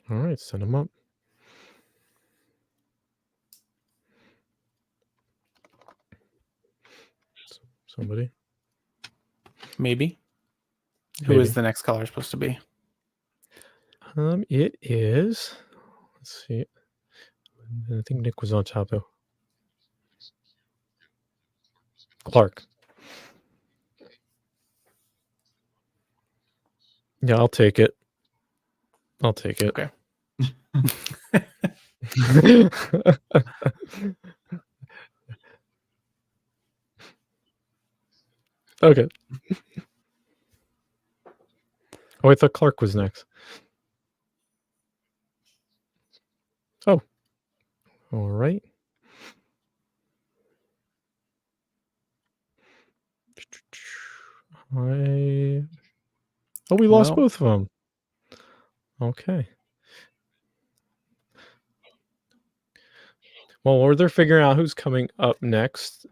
All right, send them up. Somebody? Maybe. Who is the next caller supposed to be? It is. Let's see. I think Nick was on top though. Clark. Yeah, I'll take it. Okay. Okay. Oh, I thought Clark was next. Oh. All right. Oh, we lost both of them. Okay. Well, while they're figuring out who's coming up next,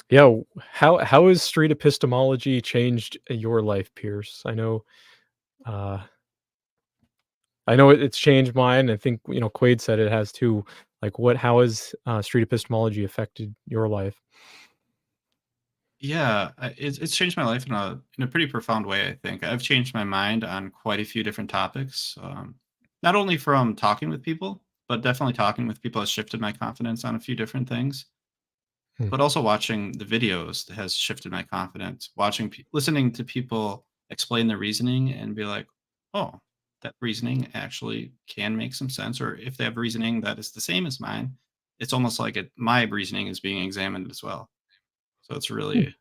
yeah, how has street epistemology changed your life, Pierce? I know it's changed mine. I think Quayd said it has too. Like, how has street epistemology affected your life? Yeah, it's changed my life in a pretty profound way. I think I've changed my mind on quite a few different topics. Not only from talking with people, but definitely talking with people has shifted my confidence on a few different things. But also watching the videos has shifted my confidence. Listening to people explain their reasoning and be like, oh, that reasoning actually can make some sense. Or if they have reasoning that is the same as mine, it's almost like my reasoning is being examined as well. So it's really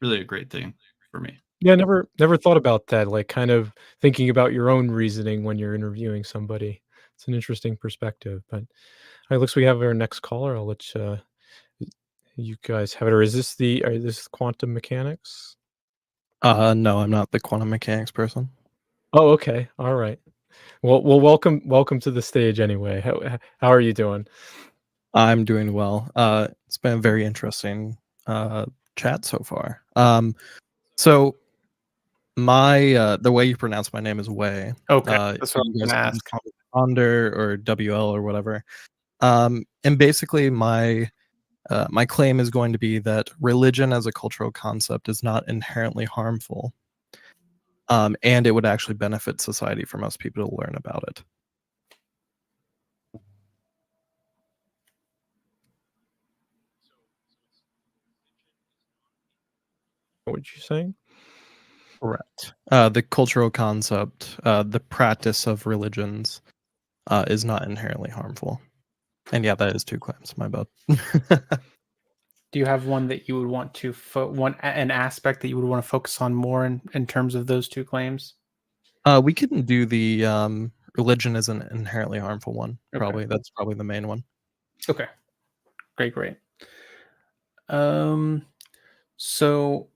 a great thing for me. Yeah, never thought about that. Like, kind of thinking about your own reasoning when you're interviewing somebody. It's an interesting perspective. But it looks we have our next caller. I'll let you guys have it. Or is this quantum mechanics? No, I'm not the quantum mechanics person. Oh, okay. All right. Well, welcome to the stage anyway. How are you doing? I'm doing well. It's been a very interesting chat so far. So my the way you pronounce my name is Way. Okay, that's what I'm you guys gonna can ask. call me Onder or WL or whatever. And basically my claim is going to be that religion as a cultural concept is not inherently harmful. And it would actually benefit society for most people to learn about it. What were you saying? Correct. The cultural concept, the practice of religions, is not inherently harmful. And yeah, that is two claims. My bad. Do you have one that you would want to an aspect that you would want to focus on more in terms of those two claims? We can do the religion is an inherently harmful one. Probably that's probably the main one. Okay, great. So,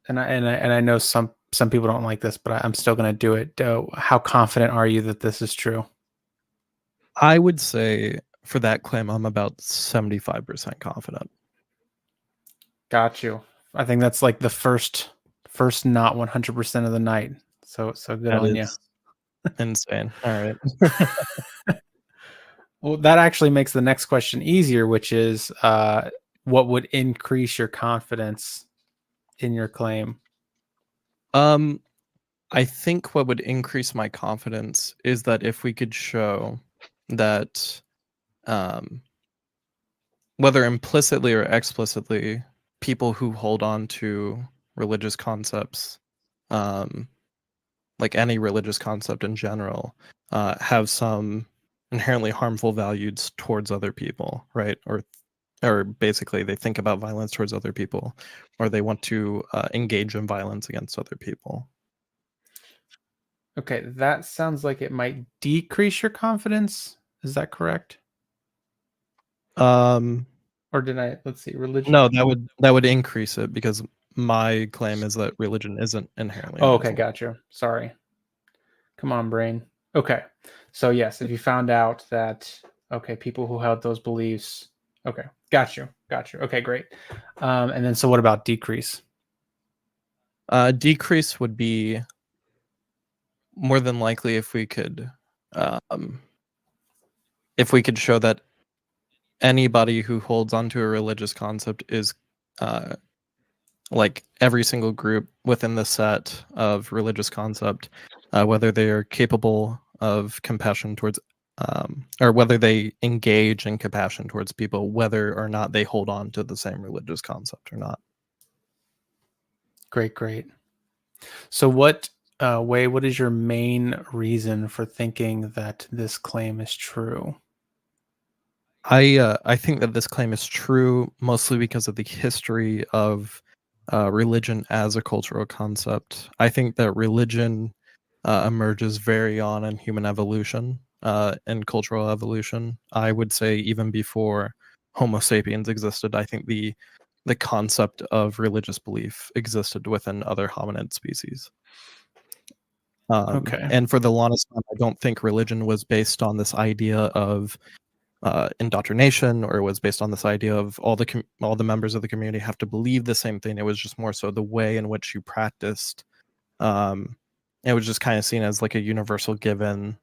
and I know some people don't like this, but I'm still going to do it. How confident are you that this is true? I would say for that claim, I'm about 75% confident. Got you. I think that's like the first not 100% of the night. So good on you. Insane. All right. Well, that actually makes the next question easier, which is what would increase your confidence in your claim? I think what would increase my confidence is that if we could show that, whether implicitly or explicitly, people who hold on to religious concepts, like any religious concept in general, have some inherently harmful values towards other people, right? Or basically they think about violence towards other people, or they want to engage in violence against other people. Okay, that sounds like it might decrease your confidence. Is that correct? Or did I? Let's see. Religion. No, that would increase it, because my claim is that religion isn't inherently Oh, okay, harmful. gotcha. Sorry. Come on, brain. Okay. So yes, if you found out that people who held those beliefs. Okay, got you. Okay, great. And then so what about decrease? Decrease would be more than likely if we could show that anybody who holds onto a religious concept is like every single group within the set of religious concept, whether they are capable of compassion towards, or whether they engage in compassion towards people, whether or not they hold on to the same religious concept or not. Great. So what is your main reason for thinking that this claim is true? I think that this claim is true mostly because of the history of religion as a cultural concept. I think that religion emerges very on in human evolution and cultural evolution. I would say even before Homo sapiens existed, I think the concept of religious belief existed within other hominid species. Okay. And for the longest time, I don't think religion was based on this idea of indoctrination, or it was based on this idea of all the members of the community have to believe the same thing. It was just more so the way in which you practiced. It was just kind of seen as like a universal given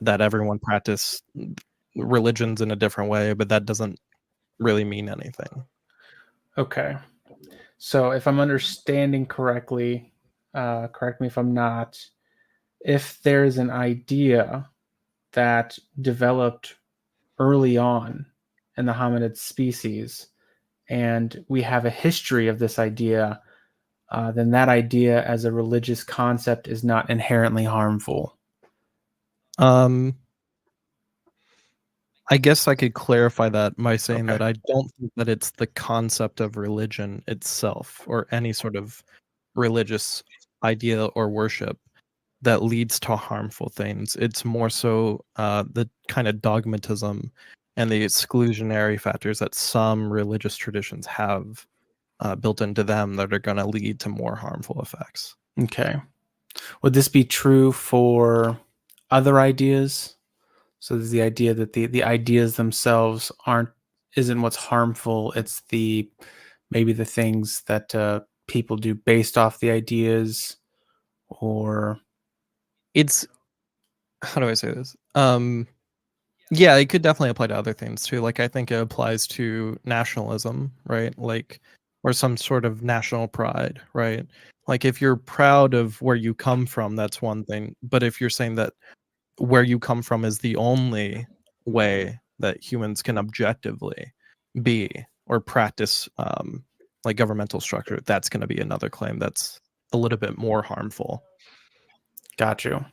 that everyone practiced religions in a different way, but that doesn't really mean anything. Okay. So if I'm understanding correctly, correct me if I'm not, if there's an idea that developed early on in the hominid species, and we have a history of this idea, then that idea as a religious concept is not inherently harmful. I guess I could clarify that by saying that I don't think that it's the concept of religion itself or any sort of religious idea or worship that leads to harmful things. It's more so the kind of dogmatism and the exclusionary factors that some religious traditions have built into them that are going to lead to more harmful effects. Okay. Would this be true for other ideas? So there's the idea that the ideas themselves isn't what's harmful. It's maybe the things that people do based off the ideas, or it's, how do I say this? Yeah, it could definitely apply to other things too. Like I think it applies to nationalism, right? Like, or some sort of national pride, right? Like if you're proud of where you come from, that's one thing. But if you're saying that where you come from is the only way that humans can objectively be or practice like governmental structure, that's going to be another claim that's a little bit more harmful. Got you.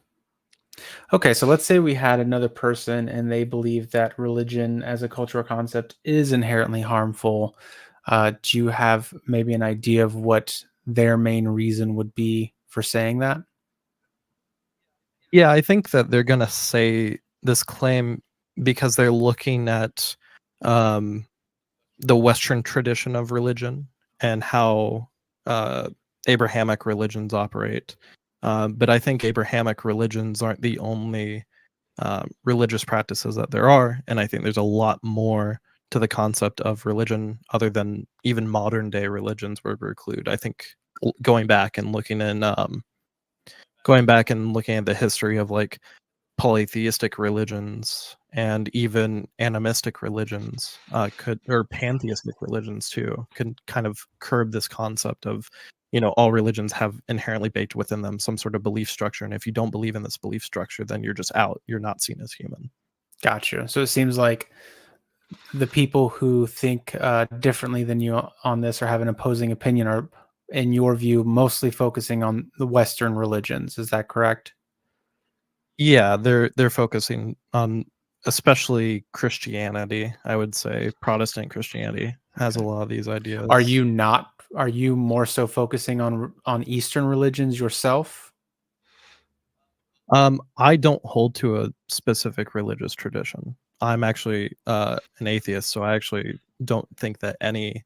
Okay, so let's say we had another person and they believe that religion as a cultural concept is inherently harmful. Do you have maybe an idea of what their main reason would be for saying that? Yeah, I think that they're going to say this claim because they're looking at the Western tradition of religion and how Abrahamic religions operate. But I think Abrahamic religions aren't the only religious practices that there are. And I think there's a lot more to the concept of religion other than even modern day religions would include. I think going back and looking in going back and looking at the history of like polytheistic religions and even animistic religions or pantheistic religions too could kind of curb this concept of, you know, all religions have inherently baked within them some sort of belief structure, and if you don't believe in this belief structure, then you're just out, you're not seen as human. Gotcha. So it seems like the people who think differently than you on this or have an opposing opinion are, in your view, mostly focusing on the Western religions. Is that correct? Yeah, they're focusing on especially Christianity. I would say Protestant Christianity has a lot of these ideas. Are you not? Are you more so focusing on Eastern religions yourself? I don't hold to a specific religious tradition. I'm actually an atheist, so I actually don't think that any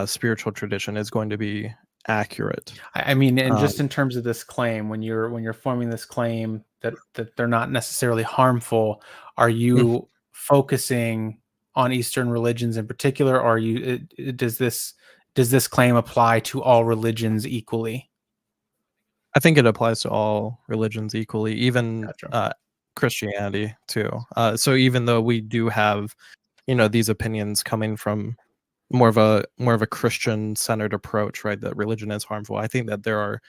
spiritual tradition is going to be accurate. I mean, and just in terms of this claim, when you're forming this claim that they're not necessarily harmful, are you focusing on Eastern religions in particular, or are you does this claim apply to all religions equally? I think it applies to all religions equally, even Gotcha. Christianity too. So even though we do have, you know, these opinions coming from more of a Christian centered approach, right, that religion is harmful, I think that there are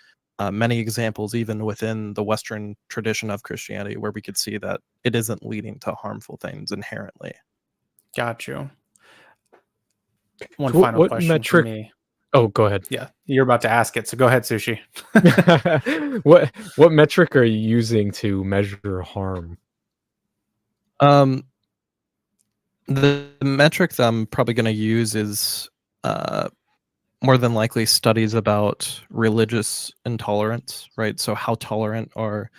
many examples even within the Western tradition of Christianity where we could see that it isn't leading to harmful things inherently. Got you. One What- final what question metric- for me. Oh, go ahead. Yeah, you're about to ask it, so go ahead, Sushi. What metric are you using to measure harm? The metric that I'm probably going to use is more than likely studies about religious intolerance, right? So how tolerant are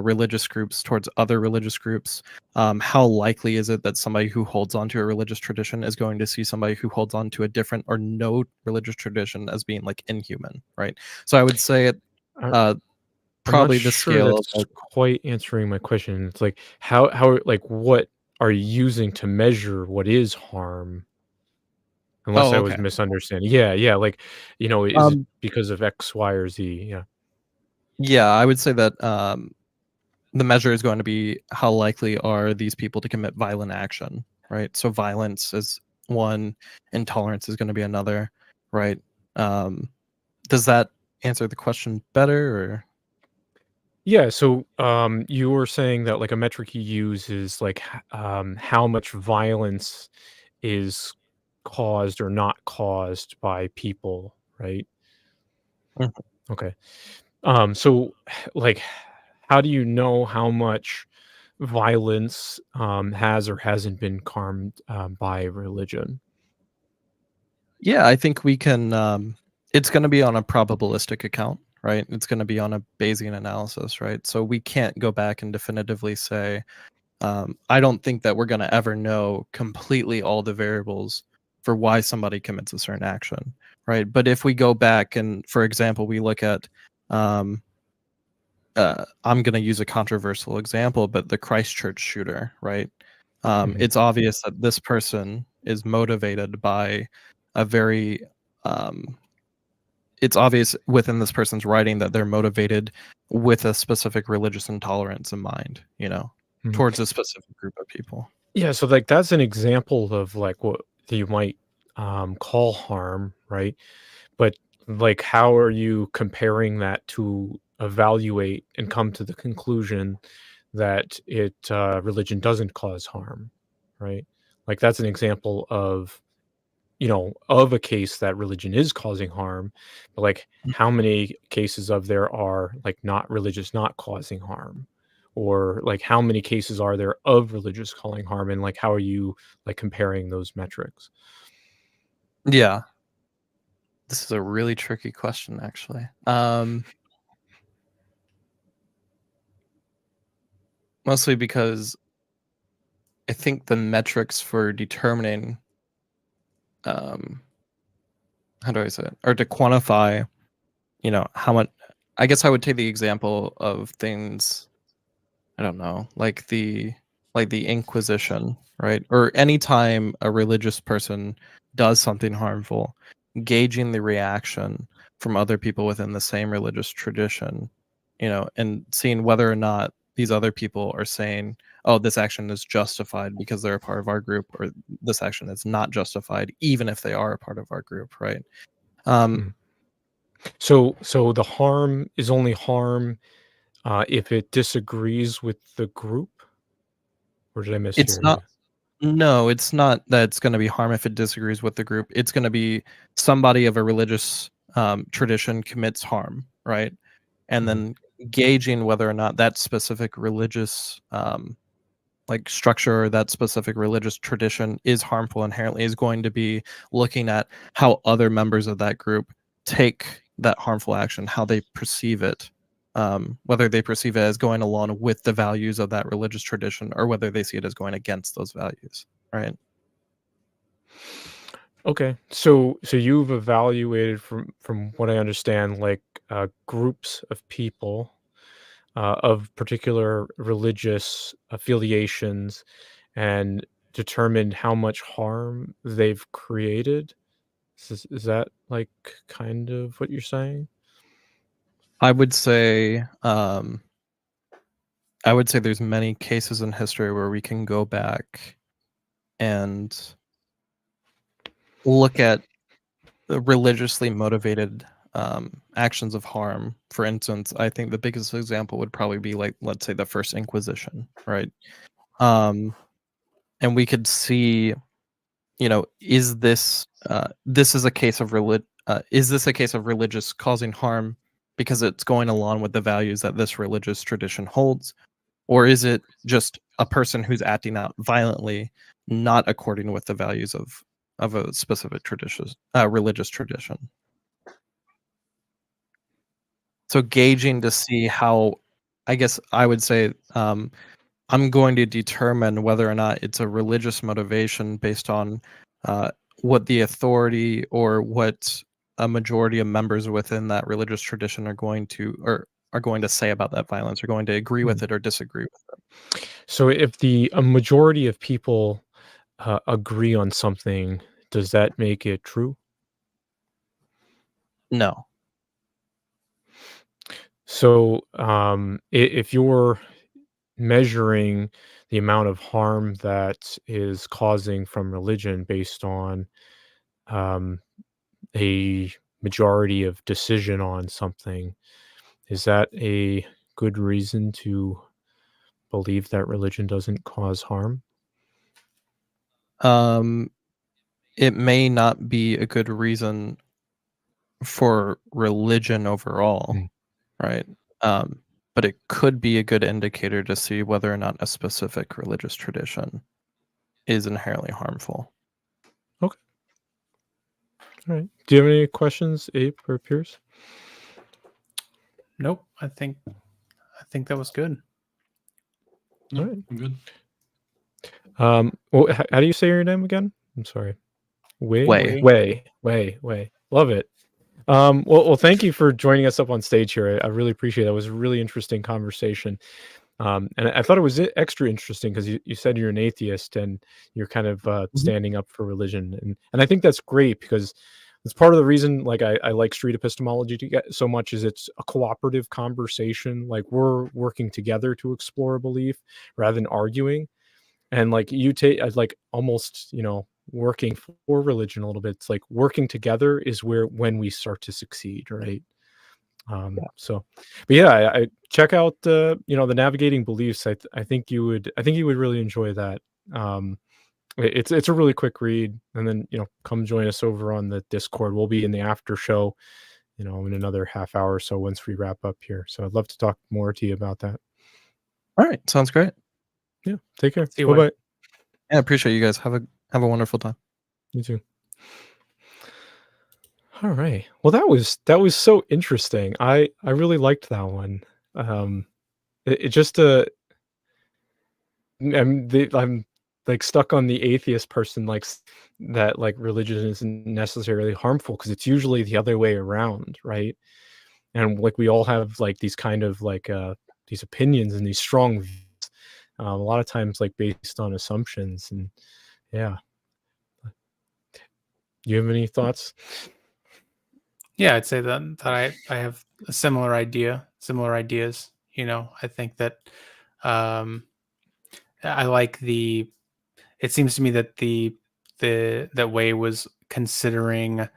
religious groups towards other religious groups? How likely is it that somebody who holds on to a religious tradition is going to see somebody who holds on to a different or no religious tradition as being like inhuman, right? So I would say it probably I'm not the sure scale that's of quite answering my question. It's like how like what are you using to measure what is harm? Unless I was okay. misunderstanding. Yeah. Like, you know, is it because of X, Y, or Z? Yeah. Yeah, I would say that the measure is going to be how likely are these people to commit violent action, right? So violence is one, intolerance is going to be another, right? Does that answer the question better, or? Yeah. So, you were saying that like a metric you use is like how much violence is caused or not caused by people, right? Mhm. Okay. So like how do you know how much violence has or hasn't been harmed by religion? Yeah, I think we can. It's going to be on a probabilistic account, right? It's going to be on a Bayesian analysis, right? So we can't go back and definitively say, I don't think that we're going to ever know completely all the variables for why somebody commits a certain action, right? But if we go back and, for example, we look at, I'm going to use a controversial example, but the Christchurch shooter, right? It's obvious that this person is motivated by a very it's obvious within this person's writing that they're motivated with a specific religious intolerance in mind, you know, towards a specific group of people. Yeah, so like that's an example of like what you might call harm, right? But like how are you comparing that to evaluate and come to the conclusion that religion doesn't cause harm, right? Like that's an example of, you know, of a case that religion is causing harm, but like how many cases of there are like not religious not causing harm, or like how many cases are there of religious causing harm, and like how are you like comparing those metrics? Yeah, this is a really tricky question, actually. Mostly because I think the metrics for determining how do I say it, or to quantify, you know, how much, I guess I would take the example of things, I don't know, like the Inquisition, right? Or anytime a religious person does something harmful, gauging the reaction from other people within the same religious tradition and seeing whether or not these other people are saying, oh, this action is justified because they're a part of our group, or this action is not justified even if they are a part of our group, right? So the harm is only harm if it disagrees with the group, or did I mishear It's not. you? No, it's not that it's going to be harm if it disagrees with the group. It's going to be somebody of a religious tradition commits harm, right? And then gauging whether or not that specific religious like structure or that specific religious tradition is harmful inherently is going to be looking at how other members of that group take that harmful action, how they perceive it, whether they perceive it as going along with the values of that religious tradition or whether they see it as going against those values, right? Okay, so you've evaluated from what I understand, like groups of people of particular religious affiliations, and determined how much harm they've created. Is that like kind of what you're saying? I would say there's many cases in history where we can go back and look at the religiously motivated actions of harm. For instance, I think the biggest example would probably be, like, let's say the First Inquisition, right? And we could see, is this a case of religious causing harm because it's going along with the values that this religious tradition holds, or is it just a person who's acting out violently, not according with the values of a specific religious tradition? So gauging to see how, I guess I would say, I'm going to determine whether or not it's a religious motivation based on what the authority or what a majority of members within that religious tradition are going to say about that violence, are going to agree with it or disagree with it. So if a majority of people agree on something, does that make it true? No. So if you're measuring the amount of harm that is causing from religion based on a majority of decision on something, is that a good reason to believe that religion doesn't cause harm? It may not be a good reason for religion overall, right? But it could be a good indicator to see whether or not a specific religious tradition is inherently harmful. Okay. All right. Do you have any questions, Abe or Pierce? Nope. I think that was good. All right. I'm good. Well, how do you say your name again? I'm sorry. Way. Love it. Well, thank you for joining us up on stage here. I really appreciate it. It was a really interesting conversation. And I thought it was extra interesting because you said you're an atheist and you're kind of standing up for religion. And I think that's great because it's part of the reason, like, I like Street Epistemology so much, is it's a cooperative conversation. Like, we're working together to explore a belief rather than arguing. And like, you take like almost, working for religion a little bit. It's like working together is when we start to succeed, right? So, but yeah, I check out the Navigating Beliefs. I think you would really enjoy that. It's a really quick read, and then come join us over on the Discord. We'll be in the after show, in another half hour or so once we wrap up here. So I'd love to talk more to you about that. All right, sounds great. Yeah, take care. See you. Bye-bye. Yeah, appreciate you guys. Have a wonderful time. You too. All right. Well, that was so interesting. I really liked that one. It just I'm like stuck on the atheist person, like that, like religion isn't necessarily harmful because it's usually the other way around, right? And like we all have like these kind of like these opinions and these strong views, a lot of times like based on assumptions. And yeah, you have any thoughts? Yeah, I'd say that I have a similar idea. similar ideas. I think that I like the. It seems to me that that Way was considering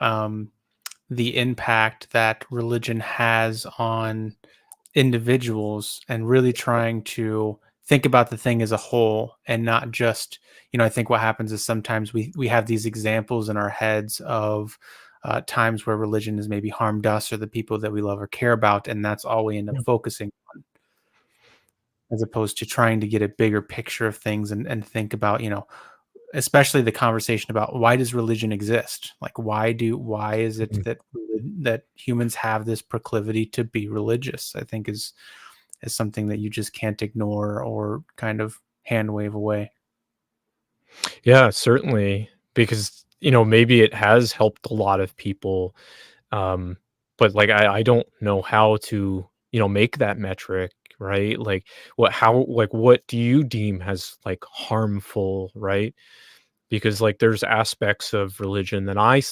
the impact that religion has on individuals and really trying to think about the thing as a whole and not just, I think what happens is sometimes we have these examples in our heads of times where religion has maybe harmed us or the people that we love or care about, and that's all we end up focusing on, as opposed to trying to get a bigger picture of things and think about, especially the conversation about why does religion exist? Like, why is it that humans have this proclivity to be religious? I think is something that you just can't ignore or kind of hand wave away. Yeah, certainly, because maybe it has helped a lot of people, but like I don't know how to make that metric, right? Like what do you deem as like harmful, right? Because like there's aspects of religion that I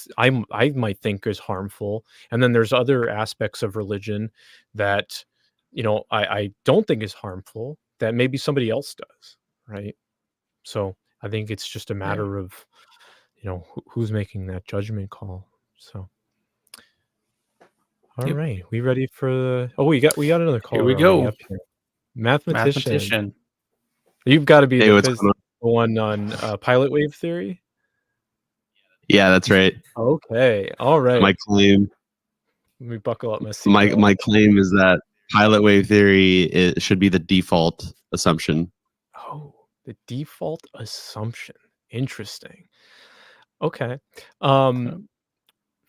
might think is harmful, and then there's other aspects of religion that I don't think is harmful that maybe somebody else does, right? So I think it's just a matter of who's making that judgment call. So all Yep. right, we ready for the we got another caller. Here we go. Up here. Mathematician. Mathematician. You've got to be Hey, the what's going on? one on pilot wave theory. Yeah, that's right. Okay, all right. My claim, Let me buckle up my my claim is that pilot wave theory should be the default assumption. Oh, the default assumption. Interesting. Okay.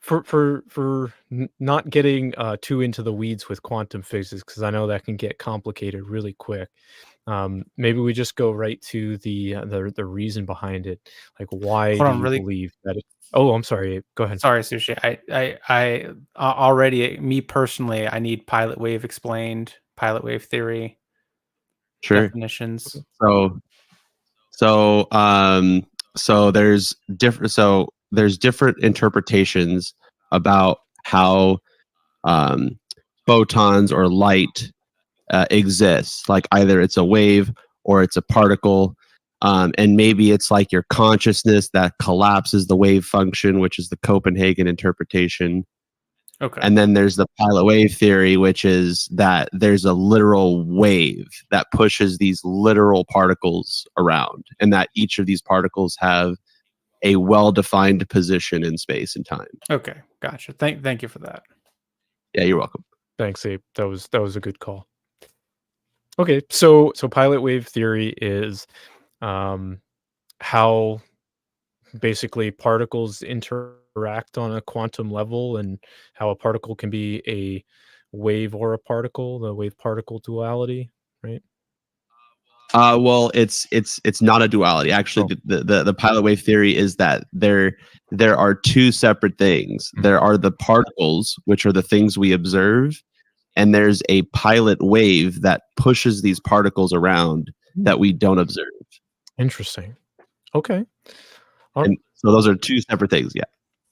For not getting too into the weeds with quantum physics, because I know that can get complicated really quick. Maybe we just go right to the reason behind it. Like, why Hold do on, you really- believe that? Oh, I'm sorry. Go ahead. Sorry, Sushi. I already, me personally, I need pilot wave explained, pilot wave theory Sure. definitions. So there's different interpretations about how photons or light exists. Like either it's a wave or it's a particle, and maybe it's like your consciousness that collapses the wave function, which is the Copenhagen interpretation. Okay. And then there's the pilot wave theory, which is that there's a literal wave that pushes these literal particles around, and that each of these particles have a well-defined position in space and time. Okay, gotcha. Thank you for that. Yeah, you're welcome. Thanks, Abe. That was a good call. Okay, so pilot wave theory is how basically particles interact on a quantum level, and how a particle can be a wave or a particle, the wave particle duality, right? Well, it's not a duality. Actually, the pilot wave theory is that there are two separate things. There are the particles, which are the things we observe, and there's a pilot wave that pushes these particles around that we don't observe. Interesting. Okay. And so those are two separate things. Yeah.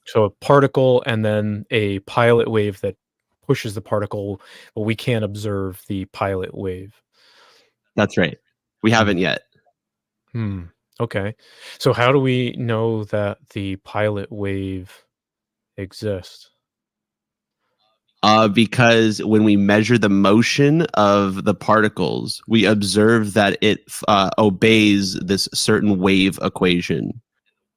So a particle and then a pilot wave that pushes the particle, but we can't observe the pilot wave. That's right. We haven't yet. Okay. So how do we know that the pilot wave exists? Because when we measure the motion of the particles, we observe that it obeys this certain wave equation,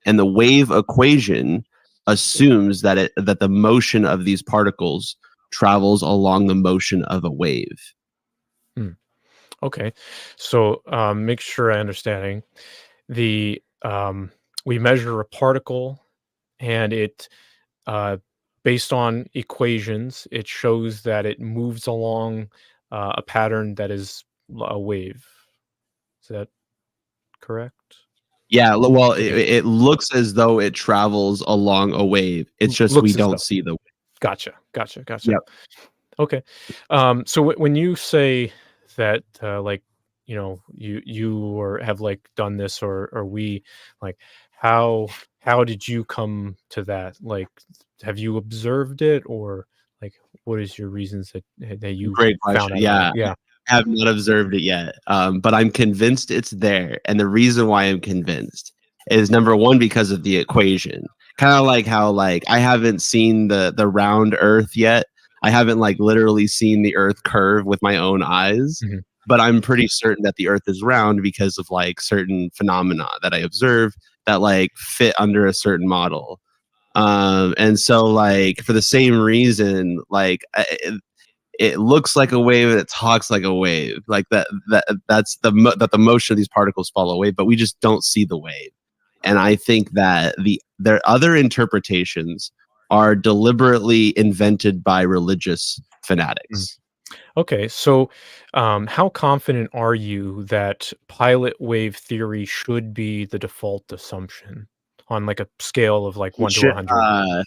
and the wave equation assumes that the motion of these particles travels along the motion of a wave. Okay, so make sure I'm understanding. We measure a particle, and it based on equations, it shows that it moves along a pattern that is a wave. Is that correct? Yeah, well, it looks as though it travels along a wave. It's just we don't see the wave. Gotcha. Yep. Okay. So when you say that, like, you or have like done this, or we, like, how did you come to that? Like, have you observed it, or Like, what is your reasons that you Great found question. out? Yeah. Yeah. I have not observed it yet, but I'm convinced it's there. And the reason why I'm convinced is number one, because of the equation. Kind of like how like I haven't seen the round Earth yet. I haven't like literally seen the Earth curve with my own eyes, Mhm. but I'm pretty certain that the Earth is round because of like certain phenomena that I observe that like fit under a certain model. And so like for the same reason, like it looks like a wave and it talks like a wave, like that's that the motion of these particles follow a wave, but we just don't see the wave. And I think that their other interpretations are deliberately invented by religious fanatics. Okay, so how confident are you that pilot wave theory should be the default assumption on like a scale of like 1 to Shit, 100?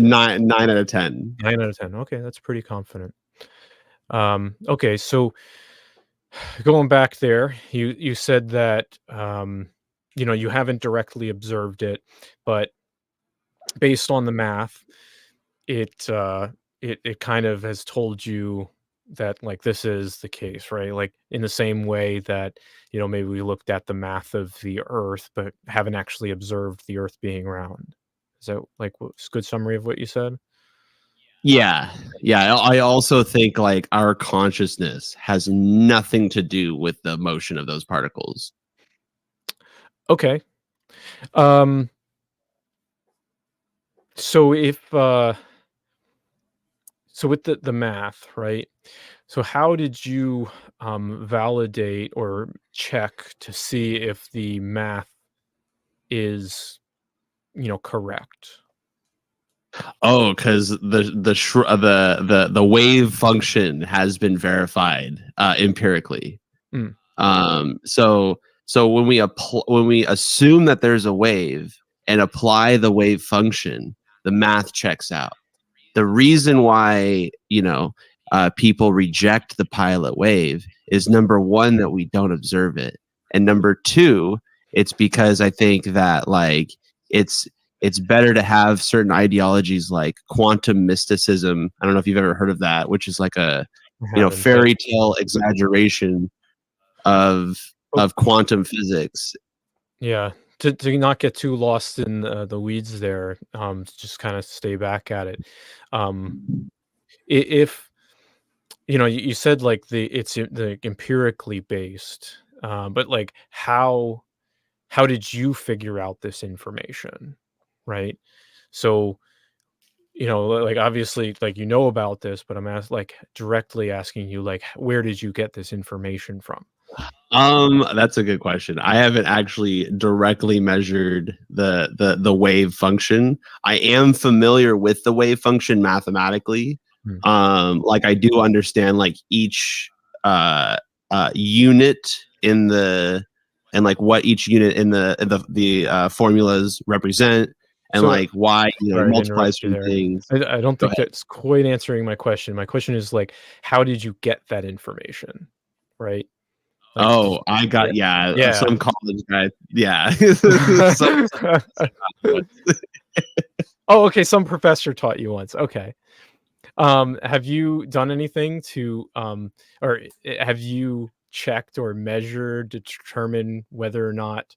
nine out of 10. 9 out of 10. Okay, that's pretty confident. Okay, so going back there, you said that you haven't directly observed it, but based on the math, it kind of has told you that like this is the case, right? Like in the same way that maybe we looked at the math of the Earth, but haven't actually observed the Earth being round. Is that like a good summary of what you said? Yeah. I also think like our consciousness has nothing to do with the motion of those particles. Okay. So if so with the math, right? So how did you validate or check to see if the math is correct? Oh, because the wave function has been verified empirically. Mm. So when we assume that there's a wave and apply the wave function, the math checks out. The reason why people reject the pilot wave is number one, that we don't observe it, and number two, it's because I think that like it's better to have certain ideologies like quantum mysticism. I don't know if you've ever heard of that, which is like a fairy tale exaggeration of quantum physics. Yeah, to not get too lost in the weeds there, just kind of stay back at it. If you said like it's the empirically based, but like how did you figure out this information, right? So like obviously like about this, but I'm directly asking you like where did you get this information from? That's a good question. I haven't actually directly measured the wave function. I am familiar with the wave function mathematically. Like I do understand like each unit in the and like what each unit in the formulas represent, and So- like why Sorry to multiplies interrupt you from there. things. I don't Go think ahead. that's quite answering my question. My question is like, how did you get that information, right? Like, Oh, I got Yeah. some college guy. Yeah. Oh, okay. Some professor taught you once. Okay. Have you done anything to or have you checked or measured to determine whether or not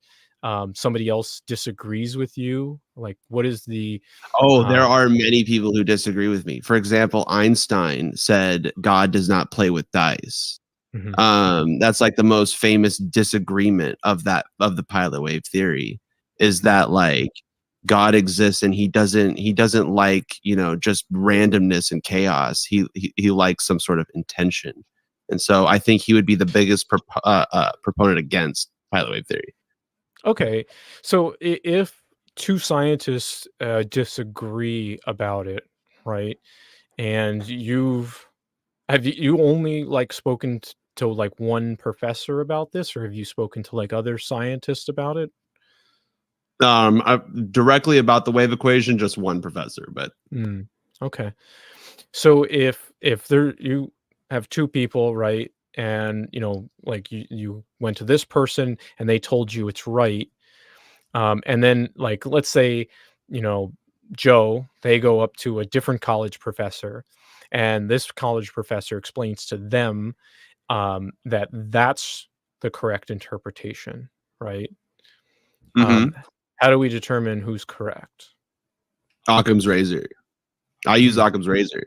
somebody else disagrees with you? Like, what is the There are many people who disagree with me. For example, Einstein said God does not play with dice. Mhm. That's like the most famous disagreement of the pilot wave theory, is that like God exists and he doesn't like just randomness and chaos. He likes some sort of intention, and so I think he would be the biggest proponent against pilot wave theory. Okay, so if two scientists disagree about it, right? And have you only like spoken to like one professor about this, or have you spoken to like other scientists about it? Directly about the wave equation, just one professor, but Okay. So if you have two people, right? And like you went to this person and they told you it's right. And then like let's say, Joe, they go up to a different college professor, and this college professor explains to them that that's the correct interpretation, right? Mhm. How do we determine who's correct? Occam's razor. I use Occam's razor.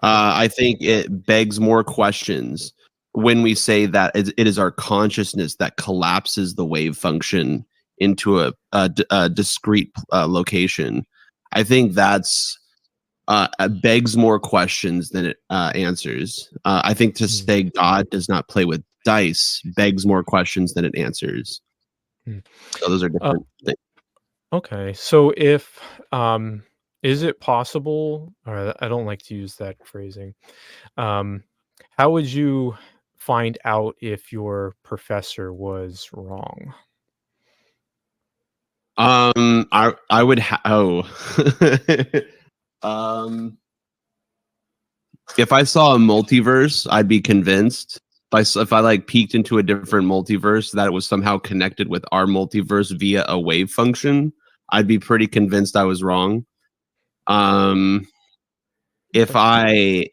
I think it begs more questions when we say that it is our consciousness that collapses the wave function into a discrete location. I think that's begs more questions than it answers. I think to say God does not play with dice begs more questions than it answers. So those are different things. Okay, so if is it possible, or I don't like to use that phrasing, how would you find out if your professor was wrong? I would if I saw a multiverse, I'd be convinced. If I like peeked into a different multiverse that it was somehow connected with our multiverse via a wave function, I'd be pretty convinced I was wrong. If I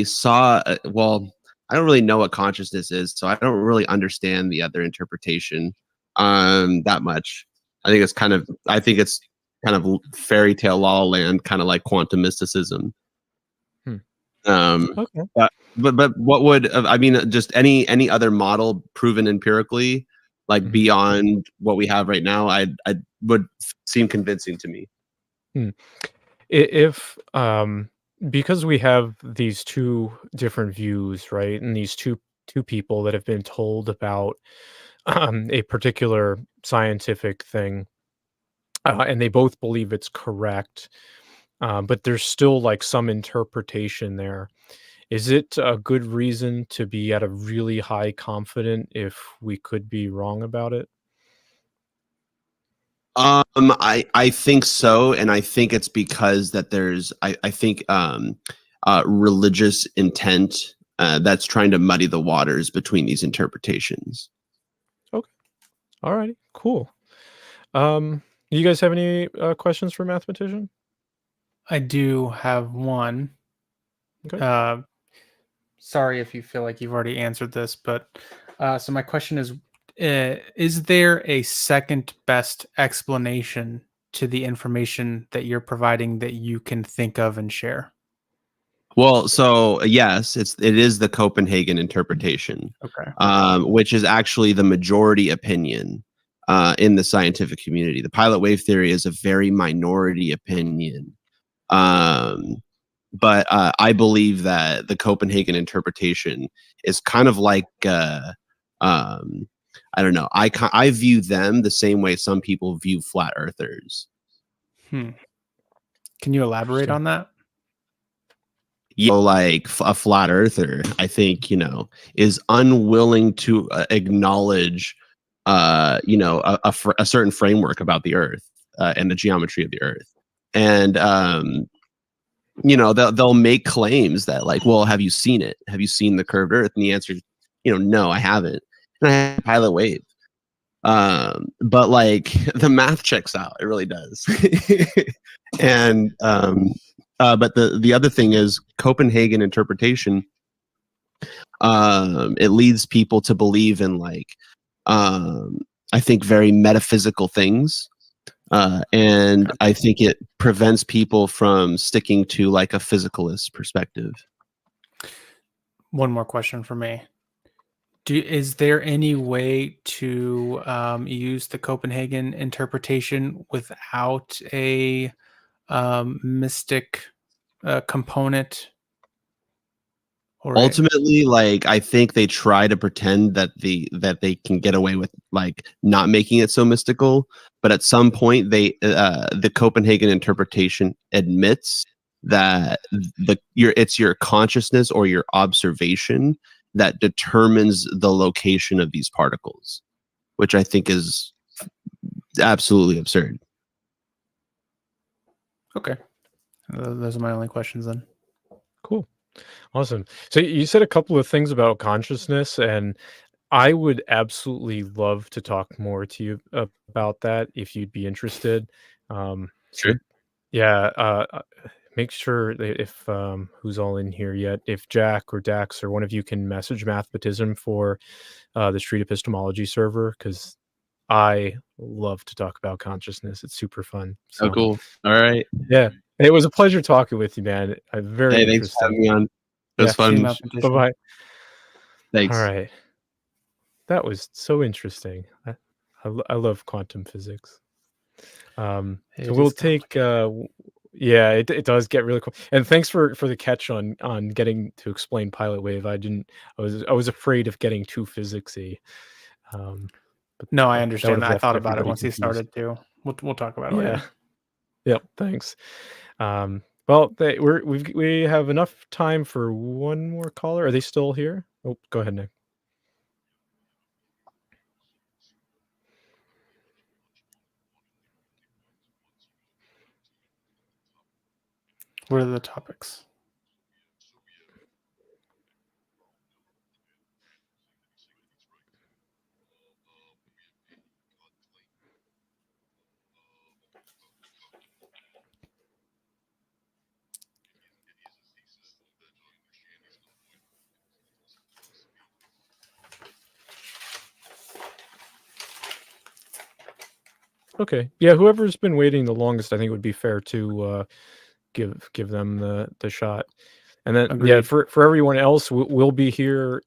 saw, well, I don't really know what consciousness is, so I don't really understand the other interpretation that much. I think it's kind of fairy tale La La Land, kind of like quantum mysticism. Okay. But what would I mean? Just any other model proven empirically, like beyond what we have right now, I would seem convincing to me. If because we have these two different views, right, and these two people that have been told about a particular scientific thing, and they both believe it's correct, but there's still like some interpretation there. Is it a good reason to be at a really high confident if we could be wrong about it? I think so, and I think it's because that there's I think religious intent that's trying to muddy the waters between these interpretations. Okay. All righty. Cool. You guys have any questions for Mathematician? I do have one. Okay. Sorry if you feel like you've already answered this, but so my question is there a second best explanation to the information that you're providing that you can think of and share? Well, so yes, it is the Copenhagen interpretation, Okay. Which is actually the majority opinion in the scientific community. The pilot wave theory is a very minority opinion. But I believe that the Copenhagen interpretation is kind of like, I don't know. I view them the same way some people view flat earthers. Can you elaborate on that? Like a flat earther, I think, is unwilling to acknowledge, a certain framework about the earth and the geometry of the earth. And, they'll make claims that like, well, have you seen it? Have you seen the curved earth? And the answer is, no, I haven't. And I have a pilot wave. But like the math checks out. It really does. And, but the other thing is Copenhagen interpretation. It leads people to believe in like, I think very metaphysical things. And I think it prevents people from sticking to like a physicalist perspective. One more question for me. Is there any way to use the Copenhagen interpretation without a mystic component? Or ultimately, like I think they try to pretend that they can get away with like not making it so mystical, but at some point the Copenhagen interpretation admits that it's your consciousness or your observation that determines the location of these particles, which I think is absolutely absurd. Okay, those are my only questions then. Cool. Awesome. So you said a couple of things about consciousness, and I would absolutely love to talk more to you about that if you'd be interested. So, yeah, make sure that if who's all in here yet, if Jack or Dax or one of you can message Mathematism for the Street Epistemology server, because I love to talk about consciousness. It's super fun. So, Oh, cool. All right. Yeah, it was a pleasure talking with you, man. Very Hey, thanks for having me on. It was fun. Bye bye. Thanks. All right, that was so interesting. I love quantum physics. So we'll take. Yeah, it does get really cool. And thanks for the catch on getting to explain pilot wave. I was afraid of getting too physicsy. But No, I that understand would've that. I left thought about it everybody once he confused. started too. We'll talk about it later. Yep. Thanks. Well, we have enough time for one more caller. Are they still here? Oh, go ahead, Nick. What are the topics? Okay. Yeah, whoever's been waiting the longest, I think it would be fair to give them the shot. And then yeah, Agreed. for everyone else, we'll be here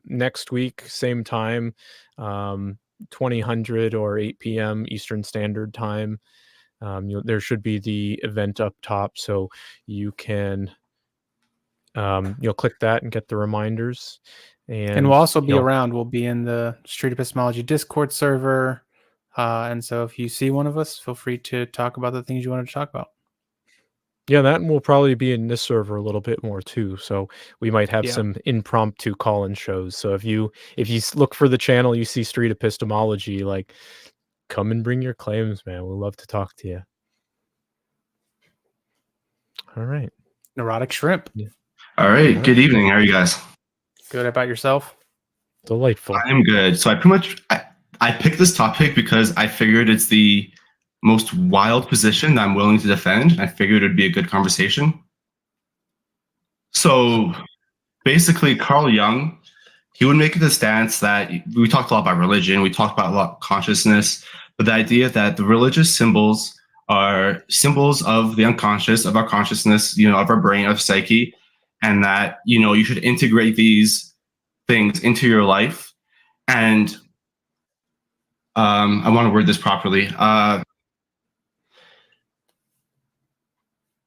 next week, same time, 2000 or 8 p.m. Eastern Standard Time. There should be the event up top, so you can you'll click that and get the reminders. And we'll also be around. We'll be in the Street Epistemology Discord server. And so if you see one of us, feel free to talk about the things you wanted to talk about. Yeah, that will probably be in this server a little bit more too. So we might have some impromptu call-in shows. So if you look for the channel, you see Street Epistemology, like, come and bring your claims, man. We'd love to talk to you. All right. Neurotic Shrimp. Yeah. All right. Good evening. How are you guys? Good. About yourself? Delightful. I'm good. So I pretty much I picked this topic because I figured it's the most wild position that I'm willing to defend. I figured it'd be a good conversation. So basically, Carl Jung, he would make the stance that we talked a lot about religion, we talked about a lot of consciousness, but the idea that the religious symbols are symbols of the unconscious, of our consciousness, of our brain, of psyche, and that, you should integrate these things into your life. And I want to word this properly.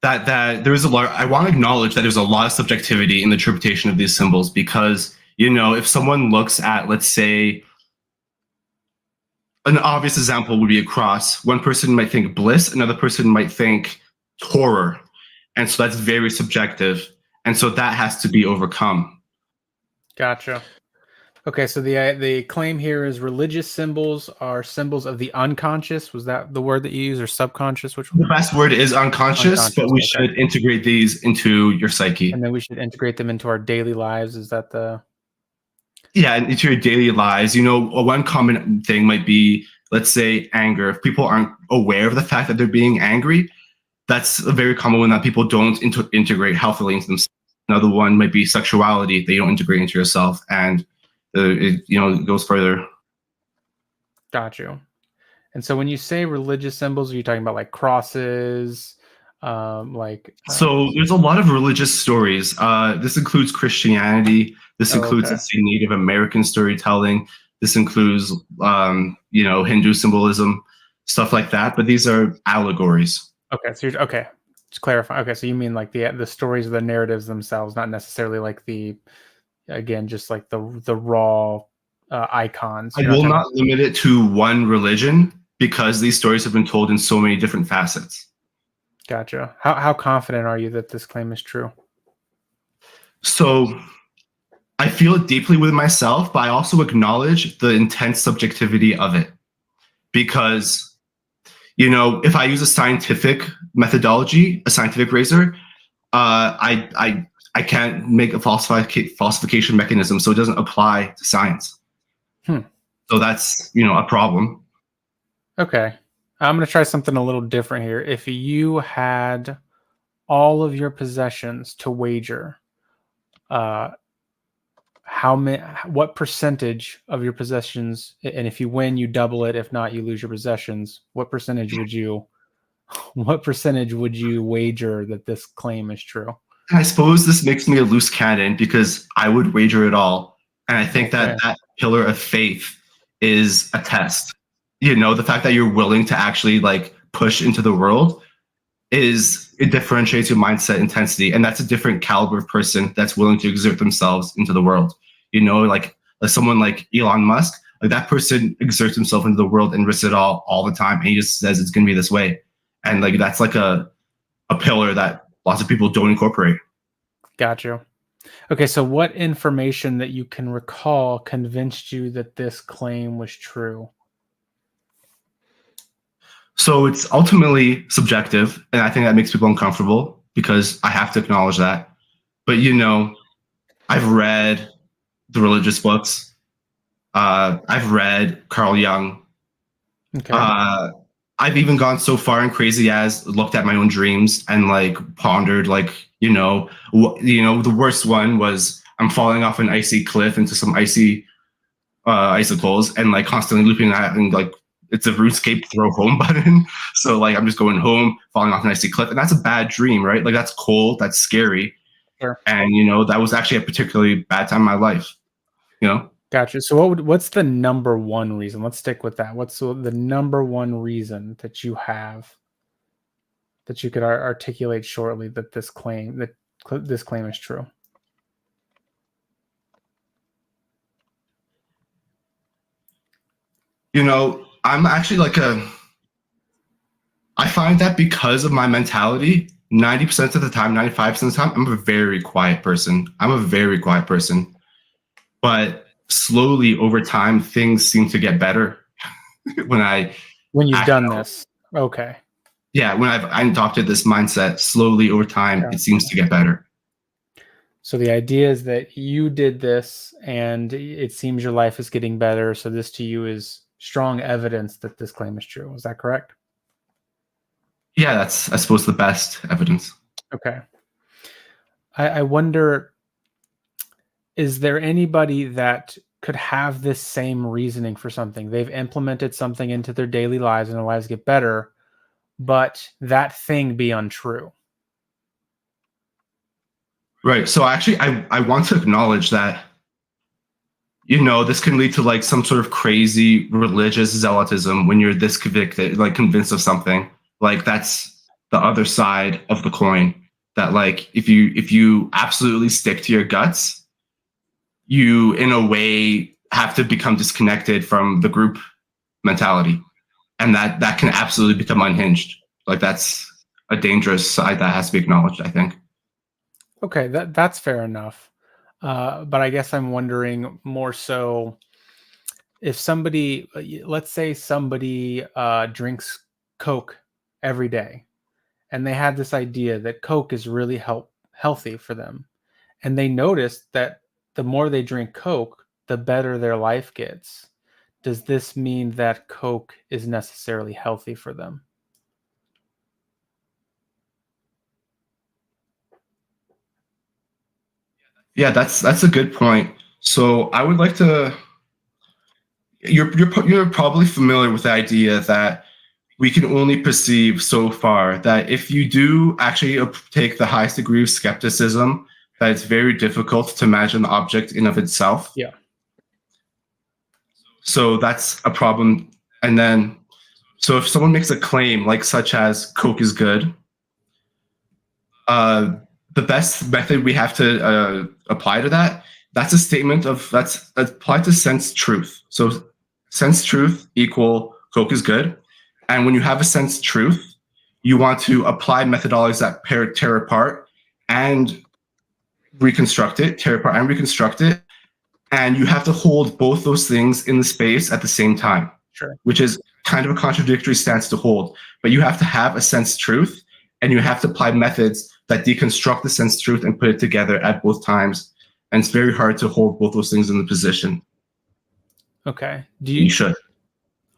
That there is a lot. I want to acknowledge that there's a lot of subjectivity in the interpretation of these symbols because, if someone looks at, let's say, an obvious example would be a cross. One person might think bliss, another person might think horror. And so that's very subjective. And so that has to be overcome. Gotcha. Okay, so the claim here is religious symbols are symbols of the unconscious. Was that the word that you use, or subconscious? Which one? The best word is unconscious, but we should integrate these into your psyche. And then we should integrate them into our daily lives. Is that the... Yeah, into your daily lives. One common thing might be, let's say, anger. If people aren't aware of the fact that they're being angry, that's a very common one that people don't integrate healthily into themselves. Another one might be sexuality. They don't integrate into yourself, and it goes further. Got you. And so when you say religious symbols, are you talking about like crosses, So there's a lot of religious stories. This includes Christianity. This includes, let's say, Native American storytelling. This includes, Hindu symbolism, stuff like that. But these are allegories. Okay. So just clarify. Okay. So you mean like the stories of the narratives themselves, not necessarily like just like the raw icons. I will not limit it to one religion because these stories have been told in so many different facets. Gotcha. How confident are you that this claim is true? So I feel it deeply with myself, but I also acknowledge the intense subjectivity of it. Because, if I use a scientific methodology, a scientific razor, I can't make a falsification mechanism, so it doesn't apply to science. So that's, a problem. Okay. I'm going to try something a little different here. If you had all of your possessions to wager, what percentage of your possessions, and if you win, you double it. If not, you lose your possessions. What percentage would you wager that this claim is true? I suppose this makes me a loose cannon because I would wager it all. And I think that that pillar of faith is a test. You know, the fact that you're willing to actually like push into the world it differentiates your mindset intensity. And that's a different caliber of person that's willing to exert themselves into the world. You know, like someone like Elon Musk, like that person exerts himself into the world and risks it all the time. And he just says it's going to be this way. And like, that's like a pillar that lots of people don't incorporate. Got you. Okay, so what information that you can recall convinced you that this claim was true? So it's ultimately subjective, and I think that makes people uncomfortable because I have to acknowledge that. But, you know, I've read the religious books. I've read Carl Jung. Okay. I've even gone so far and crazy as looked at my own dreams and like pondered, like, the worst one was I'm falling off an icy cliff into some icy icicles and like constantly looping that, and like it's a RuneScape throw home button. So like I'm just going home, falling off an icy cliff, and that's a bad dream, right? Like that's cold, that's scary. Sure. And that was actually a particularly bad time in my life. Gotcha. So what's the number one reason? Let's stick with that. What's the number one reason that you have that you could articulate shortly that this claim is true? I'm actually I find that because of my mentality, 90% of the time, 95% of the time, I'm a very quiet person. But slowly over time, things seem to get better when you've done this. Okay. Yeah, when I've adopted this mindset, slowly over time, It seems to get better. So the idea is that you did this and it seems your life is getting better. So this to you is strong evidence that this claim is true. Is that correct? Yeah, that's, I suppose, the best evidence. Okay. I wonder, is there anybody that could have this same reasoning for something? They've implemented something into their daily lives and their lives get better, but that thing be untrue. Right. So actually, I want to acknowledge that, this can lead to like some sort of crazy religious zealotism when you're this convicted, like convinced of something. Like that's the other side of the coin. That like if you absolutely stick to your guts, you in a way have to become disconnected from the group mentality, and that can absolutely become unhinged. Like that's a dangerous side that has to be acknowledged, I think. Okay, that's fair enough. But I guess I'm wondering more so if somebody, let's say somebody drinks Coke every day, and they had this idea that Coke is really healthy for them, and they noticed that the more they drink Coke, the better their life gets. Does this mean that Coke is necessarily healthy for them? Yeah, that's a good point. So I would like to. You're probably familiar with the idea that we can only perceive so far. That if you do actually take the highest degree of skepticism, that it's very difficult to imagine the object in of itself. Yeah. So that's a problem. And then, so if someone makes a claim like such as Coke is good, the best method we have to apply to that's a statement that's applied to sense truth. So sense truth equal Coke is good. And when you have a sense truth, you want to apply methodologies that tear apart and reconstruct it, tear apart and reconstruct it. And you have to hold both those things in the space at the same time. Sure. Which is kind of a contradictory stance to hold. But you have to have a sense truth, and you have to apply methods that deconstruct the sense truth and put it together at both times. And it's very hard to hold both those things in the position. Okay. You should.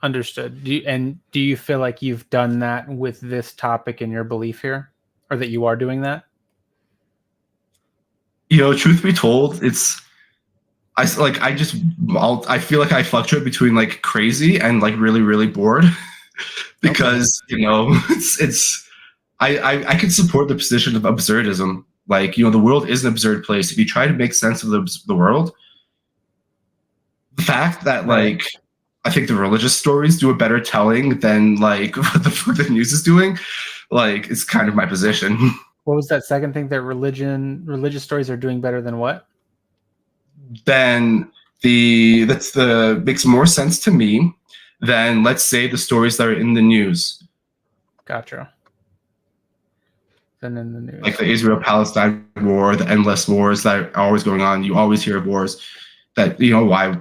Understood. Do you feel like you've done that with this topic in your belief here, or that you are doing that? Truth be told, I feel like I fluctuate between like crazy and like really, really bored because, I can support the position of absurdism. Like, the world is an absurd place. If you try to make sense of the world, the fact that like, I think the religious stories do a better telling than like what the news is doing, like, it's kind of my position. What was that second thing? That religious stories are doing better than what? Then makes more sense to me than, let's say, the stories that are in the news. Gotcha. Than in the news. Like the Israel-Palestine war, the endless wars that are always going on. You always hear of wars that,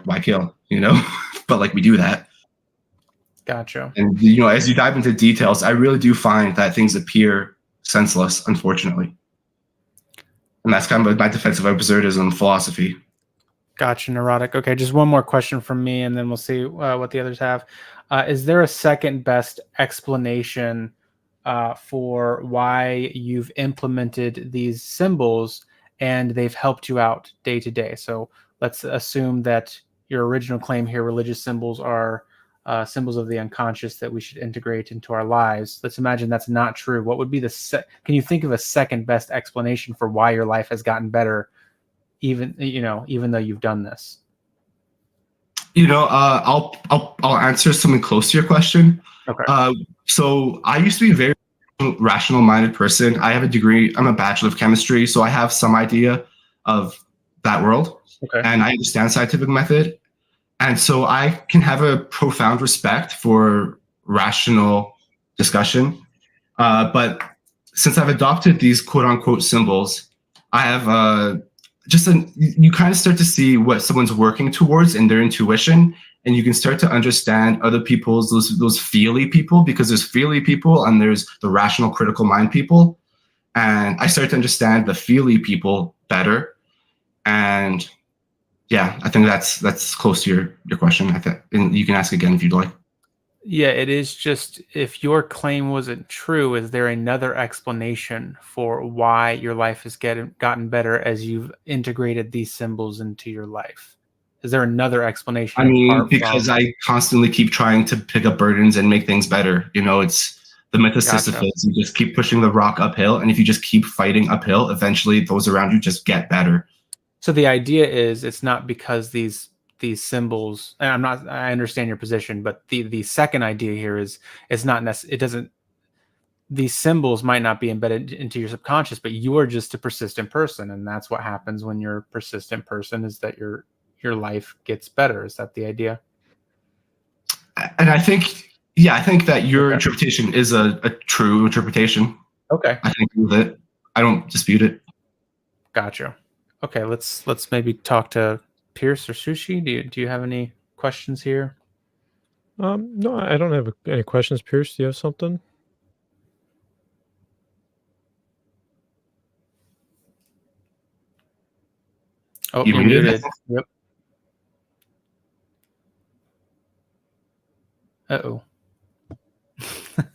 why kill, but like we do that. Gotcha. And, as you dive into details, I really do find that things appear senseless, unfortunately. And that's kind of my defense of absurdism philosophy. Gotcha, neurotic. Okay, just one more question from me, and then we'll see what the others have. Is there a second best explanation for why you've implemented these symbols and they've helped you out day to day? So let's assume that your original claim here, religious symbols are symbols of the unconscious that we should integrate into our lives. Let's imagine that's not true. What would be can you think of a second best explanation for why your life has gotten better, even though you've done this? I'll answer something close to your question. Okay. So I used to be a very rational-minded person. I have a degree. I'm a bachelor of chemistry, so I have some idea of that world. Okay. And I understand scientific method. And so I can have a profound respect for rational discussion. But since I've adopted these quote-unquote symbols, I have you kind of start to see what someone's working towards in their intuition, and you can start to understand other people's, those feely people, because there's feely people and there's the rational critical mind people. And I start to understand the feely people better. And yeah, I think that's close to your question. I think, and you can ask again if you'd like. Yeah, it is. Just, if your claim wasn't true, is there another explanation for why your life has gotten better as you've integrated these symbols into your life? Is there another explanation? I mean, because I constantly keep trying to pick up burdens and make things better. It's the myth of Sisyphus. You just keep pushing the rock uphill, and if you just keep fighting uphill, eventually those around you just get better. So the idea is, it's not because these symbols, and I understand your position, but the second idea here is, it's not these symbols might not be embedded into your subconscious, but you are just a persistent person, and that's what happens when you're a persistent person, is that your life gets better. Is that the idea? And I think that your interpretation is a true interpretation. Okay. I think with it, I don't dispute it. Gotcha. Okay, let's maybe talk to Pierce or Sushi. Do you have any questions here? No, I don't have any questions. Pierce, do you have something? Oh, you're muted. Yep. Uh-oh.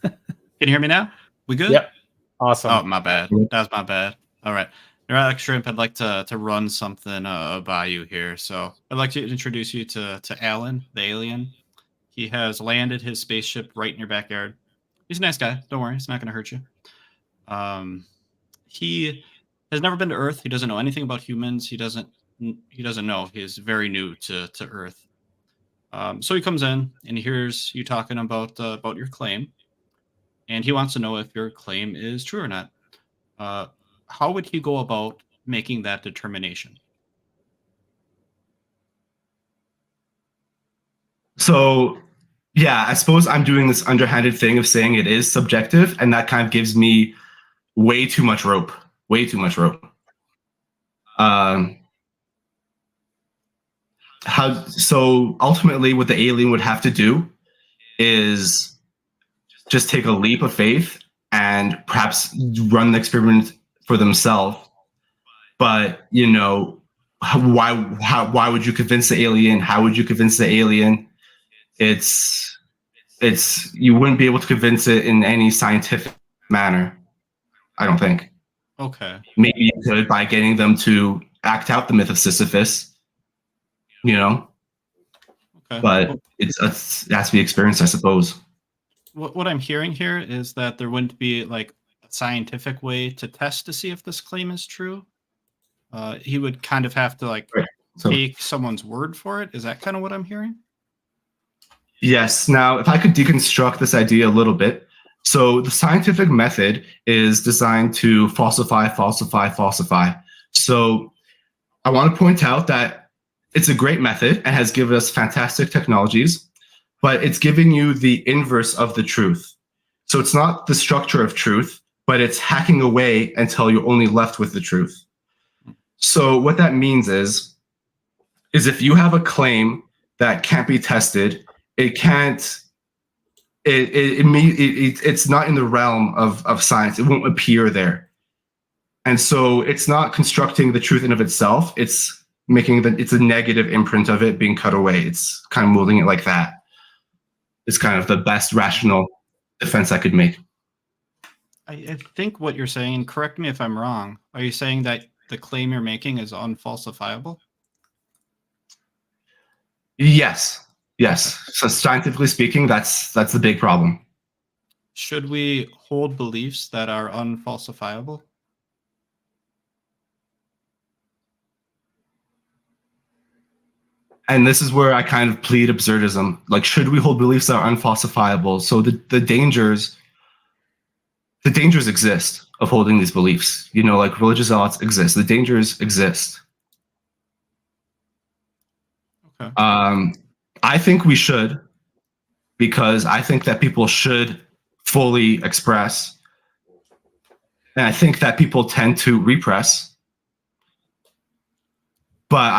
Can you hear me now? We good? Yep. Awesome. Oh, my bad. That was my bad. All right. Neurotic Shrimp, I'd like to run something by you here. So I'd like to introduce you to Alan, the alien. He has landed his spaceship right in your backyard. He's a nice guy. Don't worry. It's not going to hurt you. He has never been to Earth. He doesn't know anything about humans. He doesn't know. He's very new to Earth. So he comes in and he hears you talking about your claim, and he wants to know if your claim is true or not. How would he go about making that determination? So, yeah, I suppose I'm doing this underhanded thing of saying it is subjective, and that kind of gives me way too much rope. Way too much rope. So ultimately, what the alien would have to do is just take a leap of faith and perhaps run the experiment for themselves. But why would you convince the alien? How would you convince the alien? It's you wouldn't be able to convince it in any scientific manner. I don't think. Okay. Maybe you could by getting them to act out the myth of Sisyphus, you know. Okay. But it has to be experienced, I suppose. What I'm hearing here is that there wouldn't be like a scientific way to test to see if this claim is true. He would kind of have to like take someone's word for it. Is that kind of what I'm hearing? Yes. Now, if I could deconstruct this idea a little bit. So the scientific method is designed to falsify. So I want to point out that it's a great method and has given us fantastic technologies, but it's giving you the inverse of the truth. So it's not the structure of truth, but it's hacking away until you're only left with the truth. So what that means is if you have a claim that can't be tested, it's not in the realm of science. It won't appear there. And so it's not constructing the truth in of itself. It's making it's a negative imprint of it being cut away. It's kind of molding it like that. It's kind of the best rational defense I could make. I think what you're saying, correct me if I'm wrong, are you saying that the claim you're making is unfalsifiable? Yes. So scientifically speaking, that's the big problem. Should we hold beliefs that are unfalsifiable? And this is where I kind of plead absurdism. Like, should we hold beliefs that are unfalsifiable? So the dangers exist of holding these beliefs. You know, like religious zealots exist. The dangers exist. Okay. I think we should, because I think that people should fully express. And I think that people tend to repress. But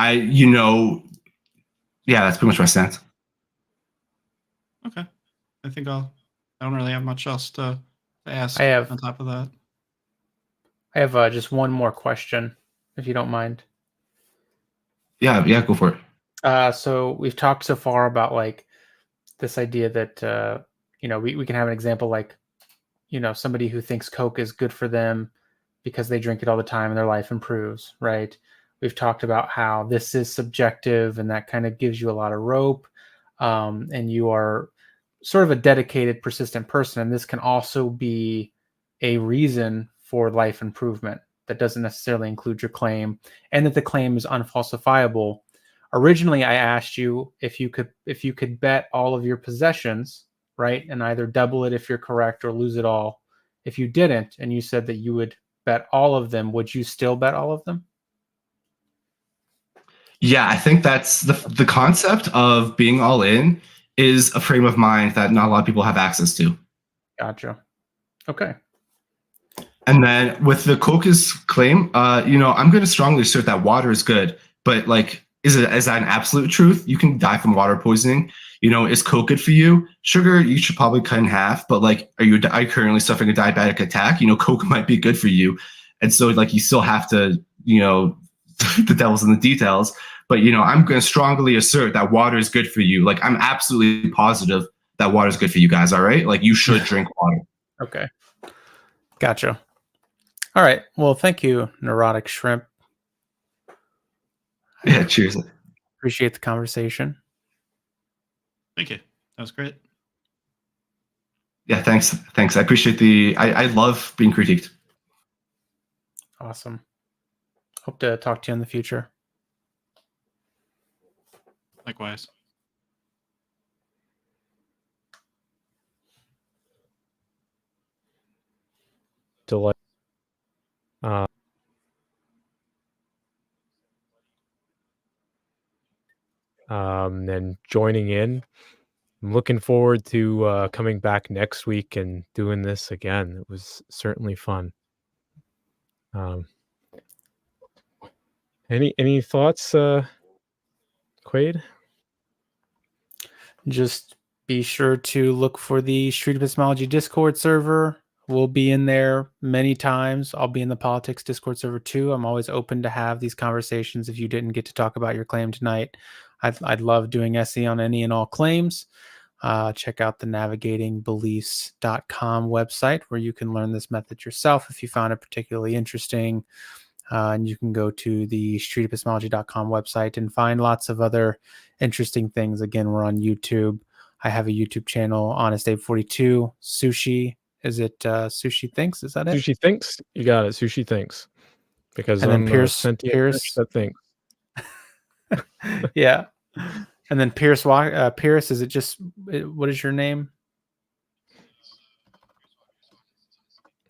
that's pretty much my stance. Okay. I don't really have much else to ask on top of that. I have just one more question, if you don't mind. Yeah, go for it. So we've talked so far about like this idea that we can have an example like somebody who thinks Coke is good for them because they drink it all the time and their life improves, right? We've talked about how this is subjective and that kind of gives you a lot of rope, and you are sort of a dedicated, persistent person, and this can also be a reason for life improvement that doesn't necessarily include your claim, and that the claim is unfalsifiable. Originally, I asked you if you could bet all of your possessions, right, and either double it if you're correct or lose it all if you didn't, and you said that you would bet all of them. Would you still bet all of them? Yeah, I think that's the concept of being all in is a frame of mind that not a lot of people have access to. Gotcha. Okay. And then with the Coke's claim, I'm going to strongly assert that water is good, but like, is that an absolute truth? You can die from water poisoning. Is Coke good for you? Sugar, you should probably cut in half. But like, are you currently suffering a diabetic attack? Coke might be good for you, and so like you still have to, the devil's in the details. But I'm going to strongly assert that water is good for you. Like, I'm absolutely positive that water is good for you guys. All right, like you should drink water. Okay, gotcha. All right. Well, thank you, Neurotic Shrimp. Yeah, cheers. Appreciate the conversation. Thank you. That was great. Yeah, thanks. I appreciate I love being critiqued. Awesome. Hope to talk to you in the future. Likewise. Delight. And joining in. I'm looking forward to coming back next week and doing this again. It was certainly fun. Any thoughts, Quayd? Just be sure to look for the Street Epistemology Discord server. We'll be in there many times. I'll be in the politics Discord server too. I'm always open to have these conversations. If you didn't get to talk about your claim tonight, I'd love doing SE on any and all claims. check out the navigatingbeliefs.com website, where you can learn this method yourself if you found it particularly interesting. And you can go to the streetepistemology.com website and find lots of other interesting things. Again, we're on YouTube. I have a YouTube channel, Honest Abe 42. Sushi, is it Sushi Thinks? Is that it? Sushi Thinks. You got it. Sushi Thinks. Because And then I'm Pierce- sentient Pierce- fish that thinks. Yeah. And then Pierce, is it just, what is your name?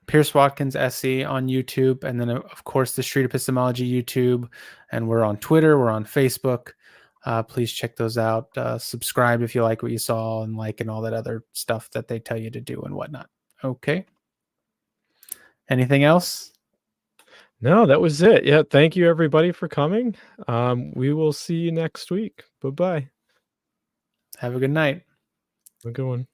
Pierce Watkins SE on YouTube. And then, of course, the Street Epistemology YouTube. And we're on Twitter. We're on Facebook. Please check those out. Subscribe if you like what you saw, and like and all that other stuff that they tell you to do and whatnot. Okay. Anything else? No, that was it. Yeah. Thank you, everybody, for coming. We will see you next week. Bye-bye. Have a good night. Have a good one.